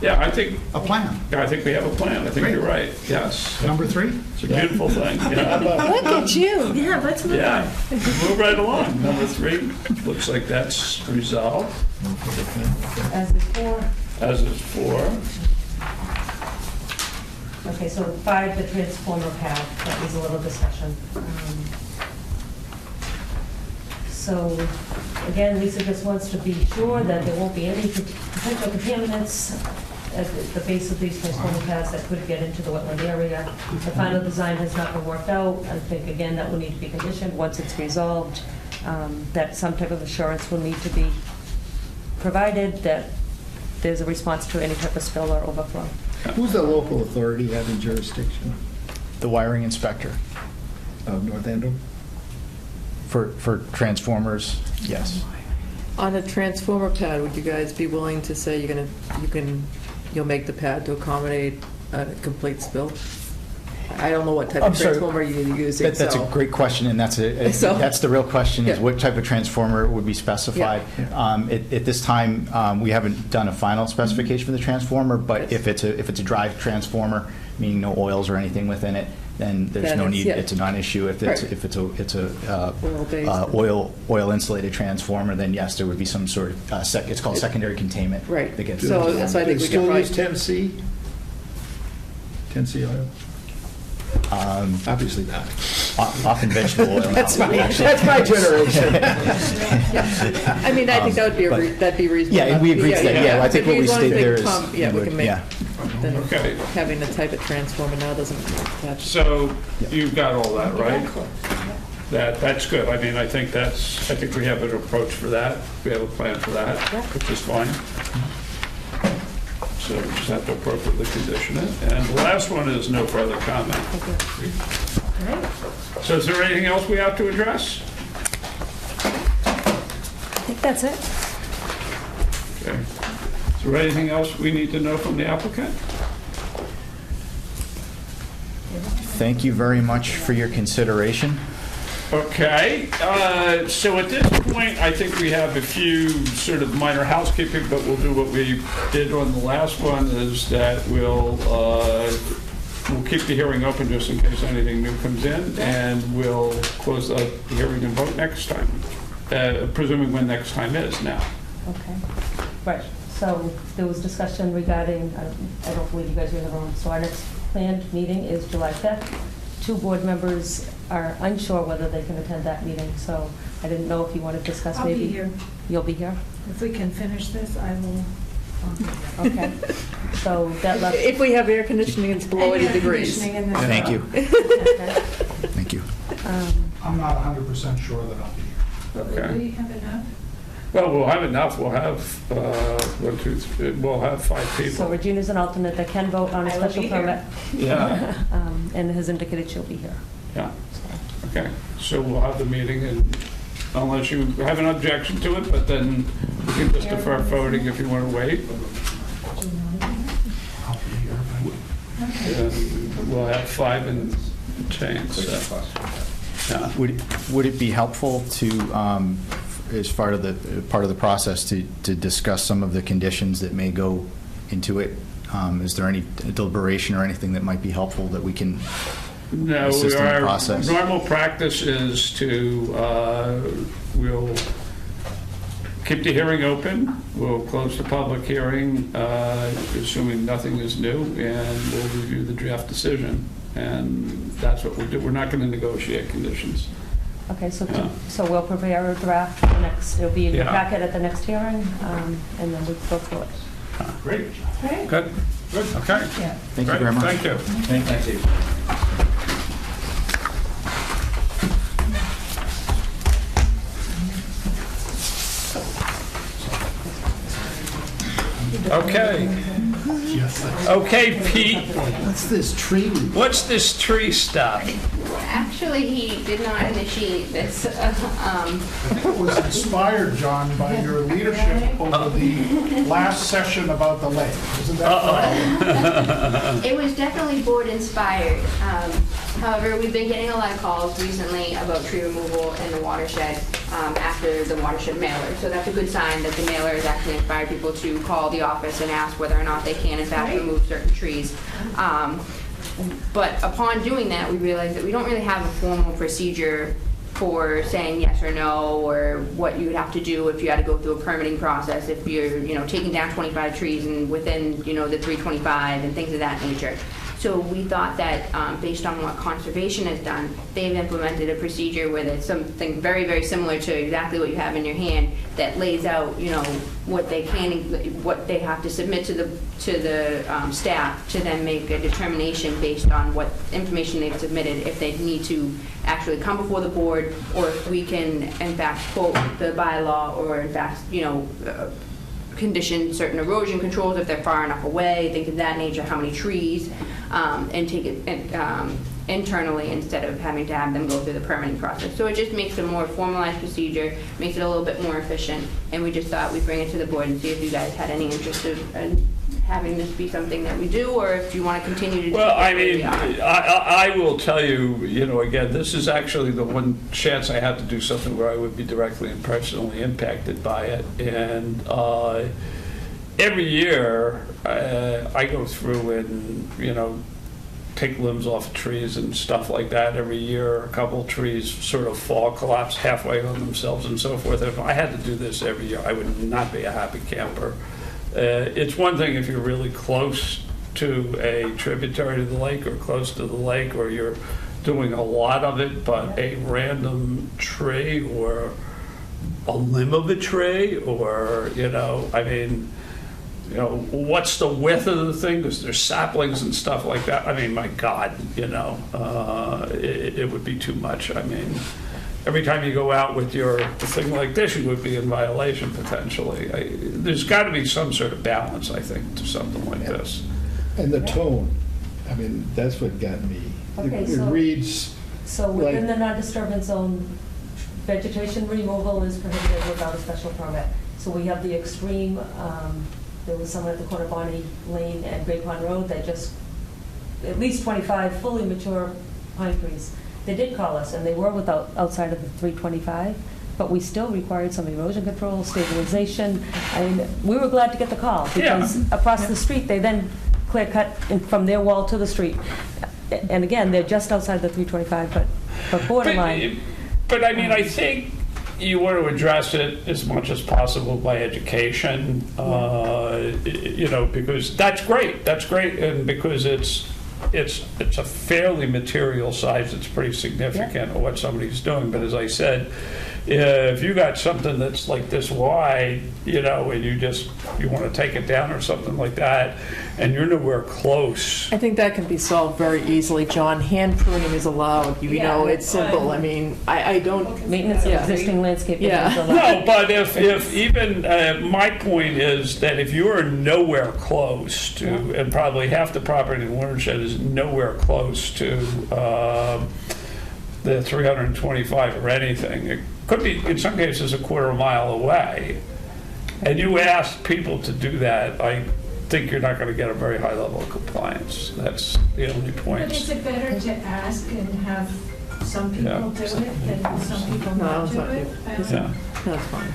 Yeah, I think a plan. we have a plan. I think Great. you're right, yes. Number 3? It's a beautiful thing, yeah. Look at you. Yeah, let's move on. Yeah, move right along. Number 3, looks like that's resolved, As before. as is 4. Okay, so 5, the transformer pad, that was a little discussion. So, again, Lisa just wants to be sure that there won't be any potential contaminants at the base of these transformer pads that could get into the wetland area. The final design has not been worked out. I think, again, that will need to be conditioned once it's resolved, that some type of assurance will need to be provided that there's a response to any type of spill or overflow. Who's the local authority having jurisdiction The wiring inspector of North Andover? for transformers, yes. On a transformer pad, would you guys be willing to say you'll make the pad to accommodate a complete spill? I don't know what type I'm of sorry. transformer you're using, That's a so- great question, and that's So- that's the real question, is Yeah. what type of transformer would be specified. At this time, we haven't done a final specification for the transformer, but Yes. if it's a drive transformer, meaning no oils or anything within it, then there's Then no it's- need, yeah. it's a non-issue. If it's a Oil-based. oil insulated transformer, then yes, there would be some sort of, it's called secondary containment. Right. that gets- So I think we could Still probably... use 10C? 10C oil? Obviously not. Often vegetable oil. That's now, my actually. generation. I mean, I think that would be, but- that'd be reasonable. Yeah, and we agreed to that, yeah, I think what we As long as stated they there is. come- Yeah, we can make, Yeah. then Okay. having the type of transformer now doesn't attach. So you've got all that, right? That's good. I mean, I think we have an approach for that. We have a plan for that, which is fine. So we just have to appropriately condition it. And the last one is no further comment. So is there anything else we have to address? I think that's it. Okay. Is there anything else we need to know from the applicant? Thank you very much for your consideration. Okay, so at this point, I think we have a few sort of minor housekeeping, but we'll do what we did on the last one, is that we'll keep the hearing open just in case anything new comes in, and we'll close the hearing and vote next time. presuming when next time is now. Okay, right. So there was discussion regarding, I don't believe you guys are in the room, so our next planned meeting is July 5th. 2 board members are unsure whether they can attend that meeting, so I didn't know if you want to discuss I'll maybe. be here. You'll be here? If we can finish this, I will. Okay. So that left. If we have air conditioning, it's below 80 Air degrees. conditioning in this Thank room. you. Okay. Thank you. I'm not 100% sure that I'll be here. Will Okay. we have enough? Well, we'll have enough. We'll have, 1, 2, 3, we'll have 5 So people. Regina's an alternate that can vote on a I will special be here. permit. Yeah, And has indicated she'll be here. yeah. Okay, so we'll have the meeting, and unless you have an objection to it, but then we can just defer voting if you want to wait. I'll be here. And we'll have 5 and change, so. Yeah. Would it be helpful to, as part of the process, to discuss some of the conditions that may go into it? Is there any deliberation or anything that might be helpful that we can No, assist in the our process? normal practice is to, we'll keep the hearing open, we'll close the public hearing, assuming nothing is new, and we'll review the draft decision. And that's what we'll do. We're not going to negotiate conditions. Okay, Yeah. so we'll prepare a draft for the next, it'll be in your Yeah. packet at the next hearing, and then we'll go through it. Great. Right? Good, good, okay. Yeah. Thank you Great, very much. Thank you. Thank you. Okay, Yes. okay, Pete, What's this tree? what's this tree stuff? Actually, he did not initiate this. I think it was inspired, John, by your leadership over the last session about the lake. Isn't that correct? It was definitely board inspired. However, we've been getting a lot of calls recently about tree removal in the watershed after the watershed mailer. So that's a good sign that the mailer has actually inspired people to call the office and ask whether or not they can in fact remove certain trees. But upon doing that, we realized that we don't really have a formal procedure for saying yes or no, or what you would have to do if you had to go through a permitting process, if you're, taking down 25 trees and within, the 325 and things of that nature. So we thought that based on what conservation has done, they've implemented a procedure where it's something very, very similar to exactly what you have in your hand that lays out, what they have to submit to the staff to then make a determination based on what information they've submitted, if they need to actually come before the board, or if we can in fact quote the bylaw, or in fact, condition certain erosion controls if they're far enough away, things of that nature, how many trees, and take it internally instead of having to have them go through the permitting process. So it just makes a more formalized procedure, makes it a little bit more efficient, and we just thought we'd bring it to the board and see if you guys had any interest in having this be something that we do, or if you want to continue to do it. Well, I mean, I will tell you, again, this is actually the one chance I have to do something where I would be directly and personally impacted by it. And every year, I go through and, take limbs off trees and stuff like that. Every year, a couple trees sort of fall, collapse halfway on themselves and so forth. If I had to do this every year, I would not be a happy camper. It's one thing if you're really close to a tributary to the lake, or close to the lake, or you're doing a lot of it, but a random tree or a limb of a tree, or, what's the width of the thing? Because there's saplings and stuff like that. I mean, my God, it would be too much. I mean, every time you go out with your thing like this, you would be in violation potentially. There's got to be some sort of balance, I think, to something like this. And the tone, I mean, that's what got me. Okay, It so- reads, So within the non-disturbance zone, vegetation removal is prohibited without a special permit. So we have the extreme, there was someone at the corner of Bonnie Lane and Great Pond Road that just, at least 25 fully mature pine trees. They did call us, and they were outside of the 325, but we still required some erosion control, stabilization. I mean, we were glad to get the call, because across the street, they then clear cut from their wall to the street. And again, they're just outside the 325, but borderline. But I mean, I think, you want to address it as much as possible by education, you know, because that's great, and because it's a fairly material size, it's pretty significant of what somebody's doing, but as I said, if you got something that's like this wide, you know, and you want to take it down or something like that, and you're nowhere close. I think that can be solved very easily, John. Hand pruning is allowed, you know, it's simple. I mean, I don't. Maintenance of existing landscape. Yeah. No, but if even, my point is that if you are nowhere close to, and probably half the property in the watershed is nowhere close to the 325 or anything, it could be, in some cases, a quarter mile away, and you ask people to do that, I think you're not going to get a very high level of compliance. That's the only point. But is it better to ask and have some people do it than some people not do it? Yeah. That's fine.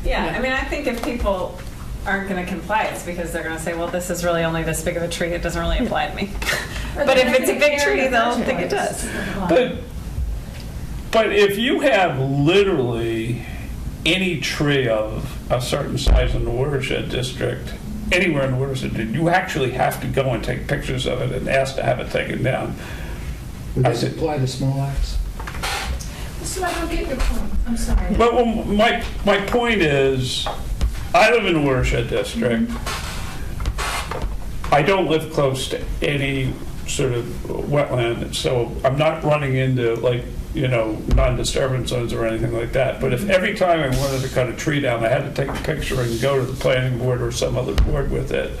Yeah, I mean, I think if people aren't going to comply, it's because they're going to say, well, this is really only this big of a tree, it doesn't really apply to me. But if it's a big tree, they'll think it does. But if you have literally any tree of a certain size in the watershed district, anywhere in the watershed, you actually have to go and take pictures of it and ask to have it taken down. Would this apply to small acts? So I don't get your point. I'm sorry. But well, my point is, I live in the watershed district. I don't live close to any sort of wetland, so I'm not running into, like, you know, non-disturbance zones or anything like that. But if every time I wanted to cut a tree down, I had to take a picture and go to the planning board or some other board with it,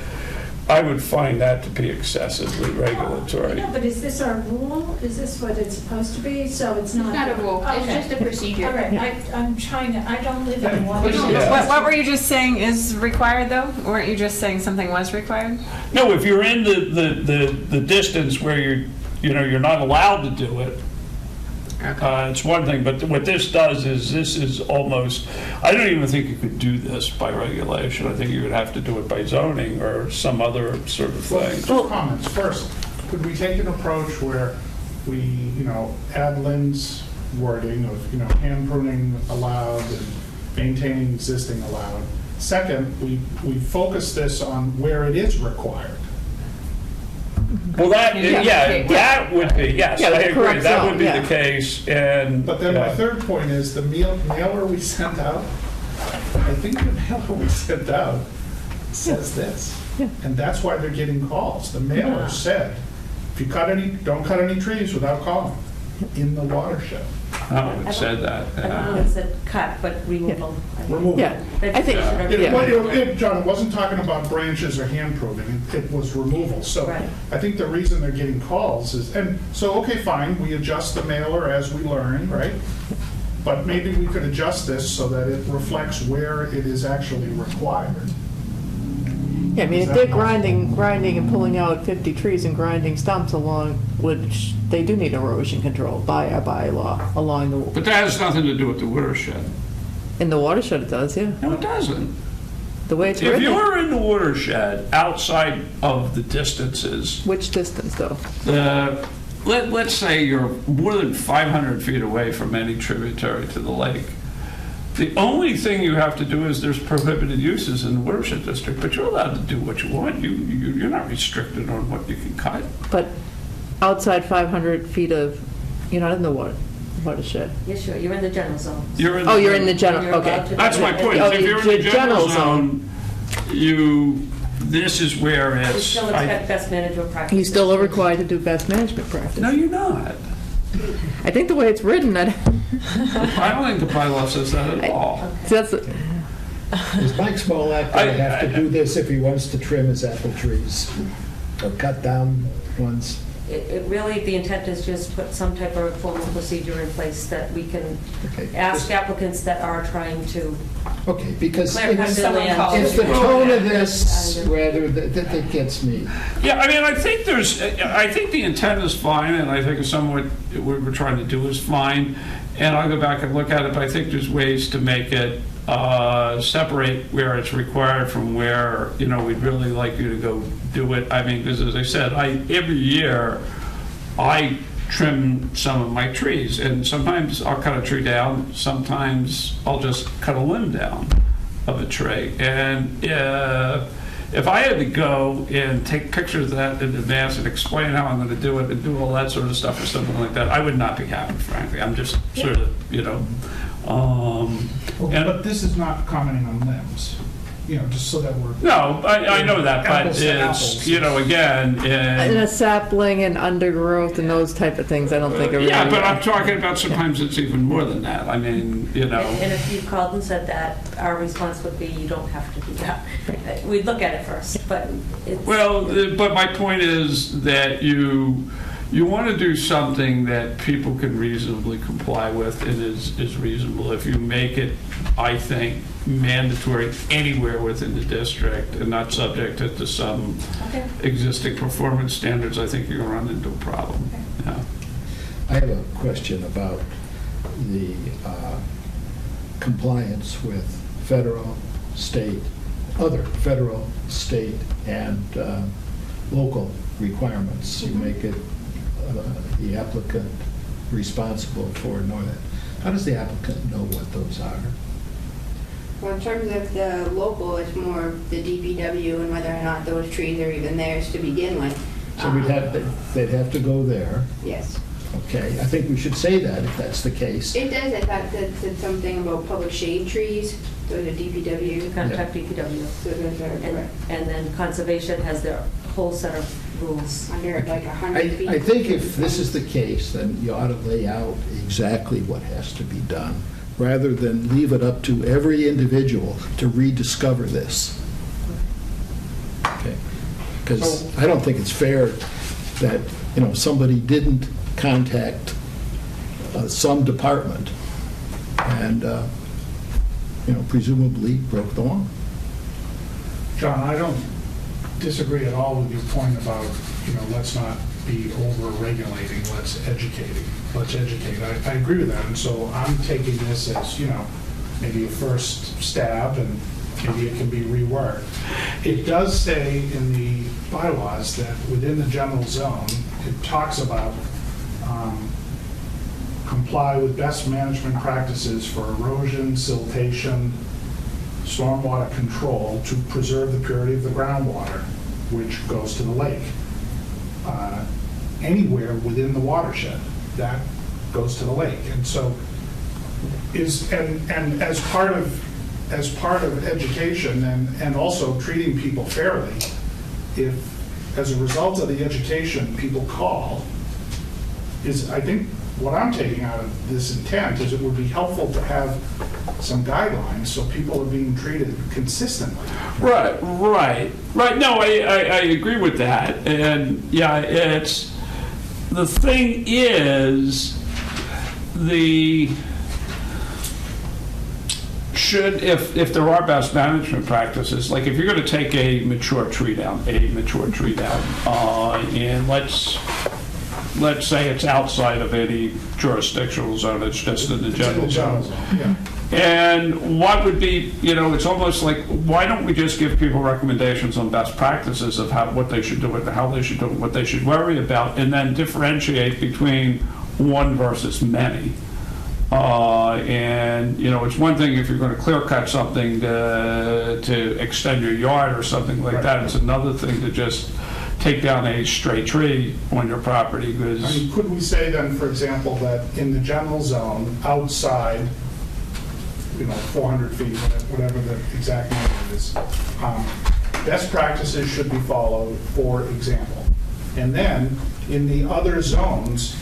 I would find that to be excessively regulatory. No, but is this our rule? Is this what it's supposed to be? So it's not. It's not a rule, it's Okay. just a procedure. All right, I'm trying to, I don't live in one. Yeah. What were you just saying is required, though? Weren't you just saying something was required? No, if you're in the distance where you're not allowed to do it, it's one thing, but what this does is, this is almost, I don't even think you could do this by regulation. I think you would have to do it by zoning or some other sort of thing. Two comments. First, could we take an approach where we, you know, add Lynn's wording of, you know, hand pruning allowed and maintaining existing allowed? Second, we focus this on where it is required. Well, that would be, yes, Yeah, I the agree, correct that would zone, be yeah. the case, and. But then my yeah. third point is the mailer we sent out, I think the mailer we sent out says this. And that's why they're getting calls. The mailer said, if you don't cut any trees without calling in the watershed. Oh, it said that, I don't know yeah. if it said cut, but removal. Removal. Yeah, I think, John, it wasn't talking about branches or hand pruning, it was removal. So Right. I think the reason they're getting calls is, and so, okay, fine, we adjust the mailer as we learn, right? But maybe we could adjust this so that it reflects where it is actually required. yeah, I mean, if they're grinding and pulling out 50 trees and grinding stumps along, which they do need erosion control by our bylaw along the, But that has nothing to do with the watershed. in the watershed it does, yeah. No, it doesn't. The way it's If written. you're in the watershed, outside of the distances, Which distance, though? let's say you're more than 500 feet away from any tributary to the lake, the only thing you have to do is, there's prohibited uses in the watershed district, but you're allowed to do what you want. You're not restricted on what you can cut. But outside 500 feet of, you're not in the watershed. Yeah, sure, you're in the general zone. You're in Oh, you're in the You're general, allowed okay. to- That's my point. Oh, If you're in the the general general zone, this is where You it's. still expect best management practices. You still are required to do best management practice. No, you're not. I think the way it's written, that, I don't think the bylaw says that at all. so that's, Does Mike Smolak I- have to do this if he wants to trim his apple trees? Or cut down ones? It really, the intent is just put some type of formal procedure in place that we can Okay. ask applicants that are trying to Okay, because clear cut it's their land. it's the tone of this rather that gets me. Yeah, I mean, I think the intent is fine, and I think some of what we're trying to do is fine, and I'll go back and look at it, but I think there's ways to make it separate where it's required from where, you know, we'd really like you to go do it. I mean, because as I said, every year, I trim some of my trees. And sometimes I'll cut a tree down, sometimes I'll just cut a limb down of a tree. And if I had to go and take pictures of that in advance and explain how I'm going to do it and do all that sort of stuff or something like that, I would not be happy, frankly. I'm just sort of, you know. But this is not commenting on limbs, you know, just so that we're. No, I know that, but Apples to it's, apples. you know, again, And a sapling and undergrowth and those type of things, I don't think are really. yeah, but I'm talking about sometimes it's even more than that. I mean, you know. And if you called and said that, our response would be, you don't have to do that. We'd look at it first, but it's. Well, but my point is that you want to do something that people can reasonably comply with and is reasonable. If you make it, I think, mandatory anywhere within the district and not subject it to some existing performance standards, I think you're going to run into a problem. Yeah. I have a question about the compliance with federal, state, other federal, state, and local requirements. You make it the applicant responsible for North End. How does the applicant know what those are? Well, in terms of the local, it's more the DPW and whether or not those trees are even theirs to begin with. So they'd have to go there. Yes. Okay, I think we should say that if that's the case. It does, I thought that said something about public shade trees, those are DPW. Contact DPW. So those are correct. And then conservation has their whole set of rules. Under like 100 feet. I think if this is the case, then you ought to lay out exactly what has to be done, rather than leave it up to every individual to rediscover this. Okay? Because I don't think it's fair that, you know, somebody didn't contact some department and, you know, presumably broke the law. John, I don't disagree at all with your point about, you know, let's not be over-regulating, let's educate. I agree with that, and so I'm taking this as, you know, maybe a first stab, and maybe it can be reworked. It does say in the bylaws that within the general zone, it talks about comply with best management practices for erosion, siltation, stormwater control to preserve the purity of the groundwater, which goes to the lake. Anywhere within the watershed, that goes to the lake. And so and as part of education and also treating people fairly, if as a result of the education people call, I think what I'm taking out of this intent is it would be helpful to have some guidelines so people are being treated consistently. Right. No, I agree with that. And yeah, the thing is, if there are best management practices, like if you're going to take a mature tree down, and let's say it's outside of any jurisdictional zone, it's just in the general zone. Yeah. And what would be, you know, it's almost like, why don't we just give people recommendations on best practices of what they should do and how they should do it, what they should worry about, and then differentiate between one versus many. And, you know, it's one thing if you're going to clear cut something to extend your yard or something like that. It's another thing to just take down a stray tree on your property. Because I mean, could we say then, for example, that in the general zone, outside, you know, 400 feet, whatever the exact number is, best practices should be followed, for example. And then in the other zones,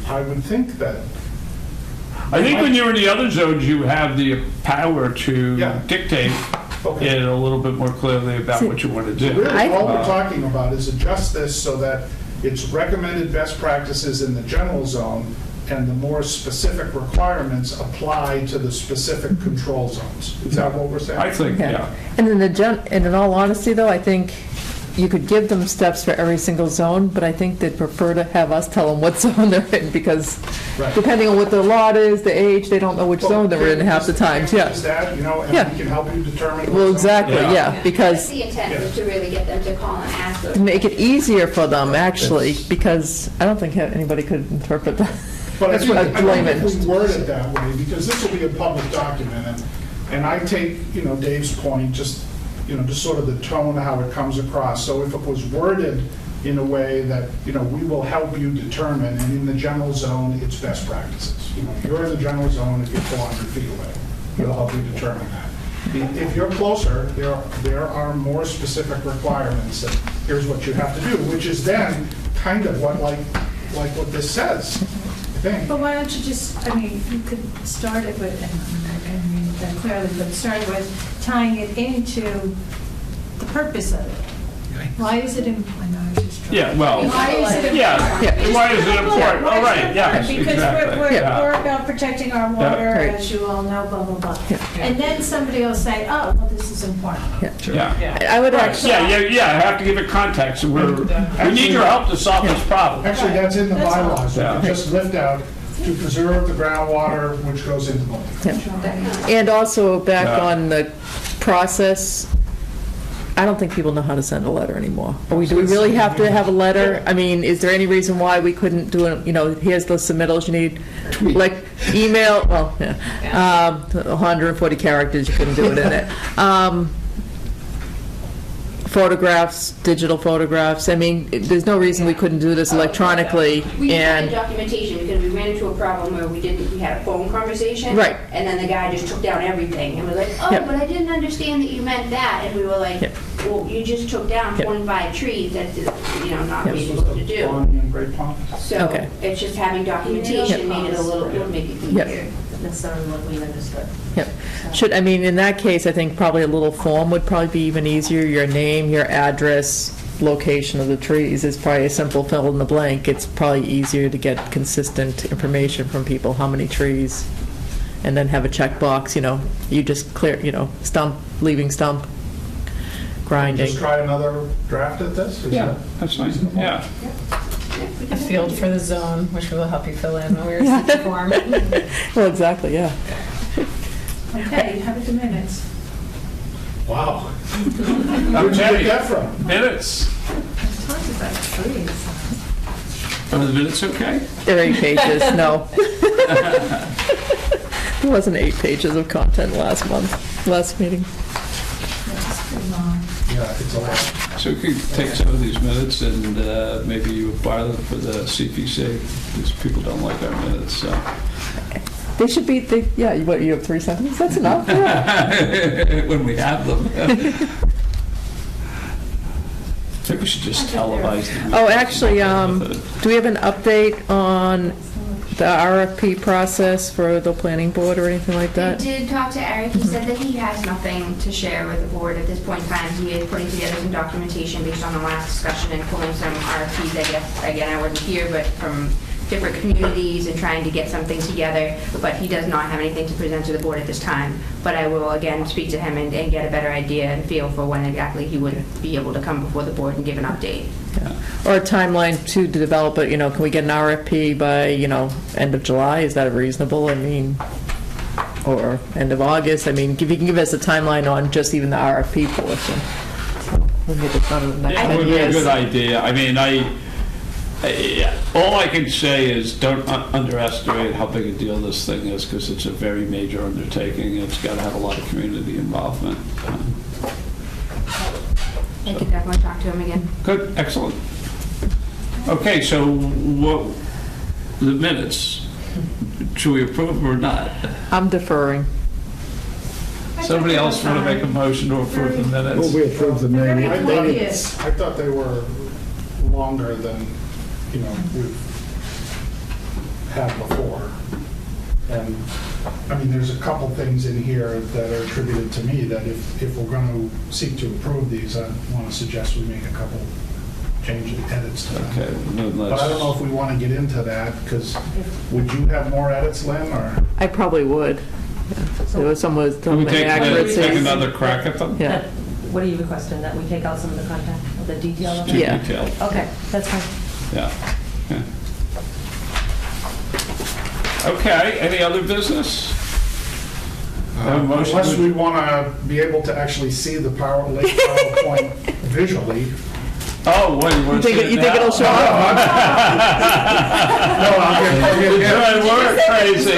I would think that. I think when you're in the other zones, you have the power to dictate it a little bit more clearly about what you want to do. Really, all we're talking about is adjust this so that it's recommended best practices in the general zone, and the more specific requirements apply to the specific control zones. Is that what we're saying? I think, yeah. And in all honesty, though, I think you could give them steps for every single zone, but I think they'd prefer to have us tell them what zone they're in, because Right. depending on what the lot is, the age, they don't know which zone they're in half the times, yeah. Is that, you know, and Yeah. we can help you determine. what Well, zone- exactly, Yeah. yeah, That's because the intent, is to really get them to call and ask those. to make it easier for them, actually, because I don't think anybody could interpret that. But I think layman. if we word it that way, because this will be a public document, and I take, you know, Dave's point, just sort of the tone, how it comes across. So if it was worded in a way that, you know, we will help you determine, and in the general zone, it's best practices. You know, you're in the general zone if you're 400 feet away. We'll help you determine that. If you're closer, there are more specific requirements that here's what you have to do, which is then kind of what, like what this says, I think. But why don't you just, I mean, you could start it with, and I can read that clearly, but start with tying it into the purpose of it. Why is it, I know, I was just trying. Yeah, well, Why is it important? yeah, why is it important? Why All is it right, yes, important? exactly. Because Yeah. we're about protecting our water, Right. as you all know, blah, blah, blah. And then somebody will say, oh, well, this is important. Yeah. I would Right, actually, yeah, I have to give it context. We need your help to solve this problem. Actually, that's in the That's all. bylaws. We Yeah. can just lift out to preserve the groundwater which goes into the lake. and also back Yeah. on the process, I don't think people know how to send a letter anymore. Do we really have to have a letter? I mean, is there any reason why we couldn't do it, you know, here's the submittals you need? Like email, well, yeah, 140 characters, you couldn't do it in it. Photographs, digital photographs, I mean, there's no reason we couldn't do this electronically, We had and, documentation because we ran into a problem where we had a phone conversation. Right. And then the guy just took down everything and was like, oh, Yep. but I didn't understand that you meant that. And we were like, Yep. well, you just took down Yep. 25 trees. That's, not Yep. what you're supposed to do. Bonnie and Great Pond. So Okay. it's just having documentation made it a little, would make it Yep. easier. Necessarily what we understood. yep. Should, I mean, in that case, I think probably a little form would probably be even easier, your name, your address, location of the trees is probably a simple fill in the blank. It's probably easier to get consistent information from people, how many trees, and then have a checkbox, you know, you just clear, you know, stump, leaving stump, grinding. Just try another draft at this? Is Yeah, that that's fine, reasonable? yeah. A field for the zone, which we will help you fill in when we receive the form. Well, exactly, yeah. Okay, you have it to minutes. Wow. Where'd you get that from? Minutes. Talked about trees. Are the minutes okay? They're 8 pages, no. There wasn't 8 pages of content last meeting. That's pretty long. Yeah, it's a lot. So we could take some of these minutes and maybe you file them for the CPC, because people don't like our minutes, so. They should be, yeah, what, you have 3 sentences? That's enough, yeah. When we have them. I think we should just televise them. Oh, actually, do we have an update on the RFP process for the planning board or anything like I that? did talk to Eric. He said that he has nothing to share with the board at this point in time. He is putting together some documentation based on the last discussion and pulling some RFPs, I guess. Again, I wasn't here, but from different communities and trying to get something together. But he does not have anything to present to the board at this time. But I will, again, speak to him and get a better idea and feel for when exactly he would be able to come before the board and give an update. Or a timeline to develop it, you know, can we get an RFP by, you know, end of July? Is that reasonable? I mean, or end of August? I mean, if you can give us a timeline on just even the RFP portion. We'll get it done in the next It 10 would be a years. good idea. I mean, all I can say is don't underestimate how big a deal this thing is, because it's a very major undertaking. It's got to have a lot of community involvement. I could definitely talk to him again. Good, excellent. Okay, so what, the minutes, should we approve or not? I'm deferring. Somebody else want to make a motion to approve the minutes? Well, we approved the Very minutes. I thought they were longer than, you know, we've had before. And, I mean, there's a couple things in here that are attributed to me that if we're going to seek to approve these, I want to suggest we make a couple changes, edits to them. Okay, then But I don't know if we want to get into that, because would you have more edits, Lynn, or? I probably would. There was some Can we take inaccuracies. another crack at them? Yeah. What are you requesting, that we take out some of the content? the detail of Too it? Yeah. detailed. Okay, that's fine. Yeah. Yeah. Okay, any other business? Have a motion Unless to- we want to be able to actually see the PowerPoint visually. Oh, what, you want to see it You think now? it'll show up? No, I'll get You're trying to work crazy.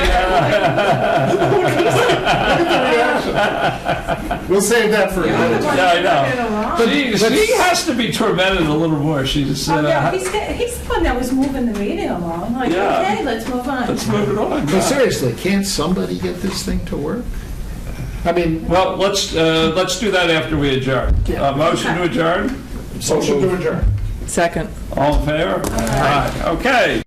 We'll save that for another time. Yeah, I know. She has to be tormented a little more. She's, Oh, yeah, he's the one that was moving the meeting along, like, Yeah. okay, let's move on. let's move it on. But seriously, can't somebody get this thing to work? I mean, Well, let's do that after we adjourn. Motion to adjourn? Motion to adjourn. Second. All in favor? Aye. Okay.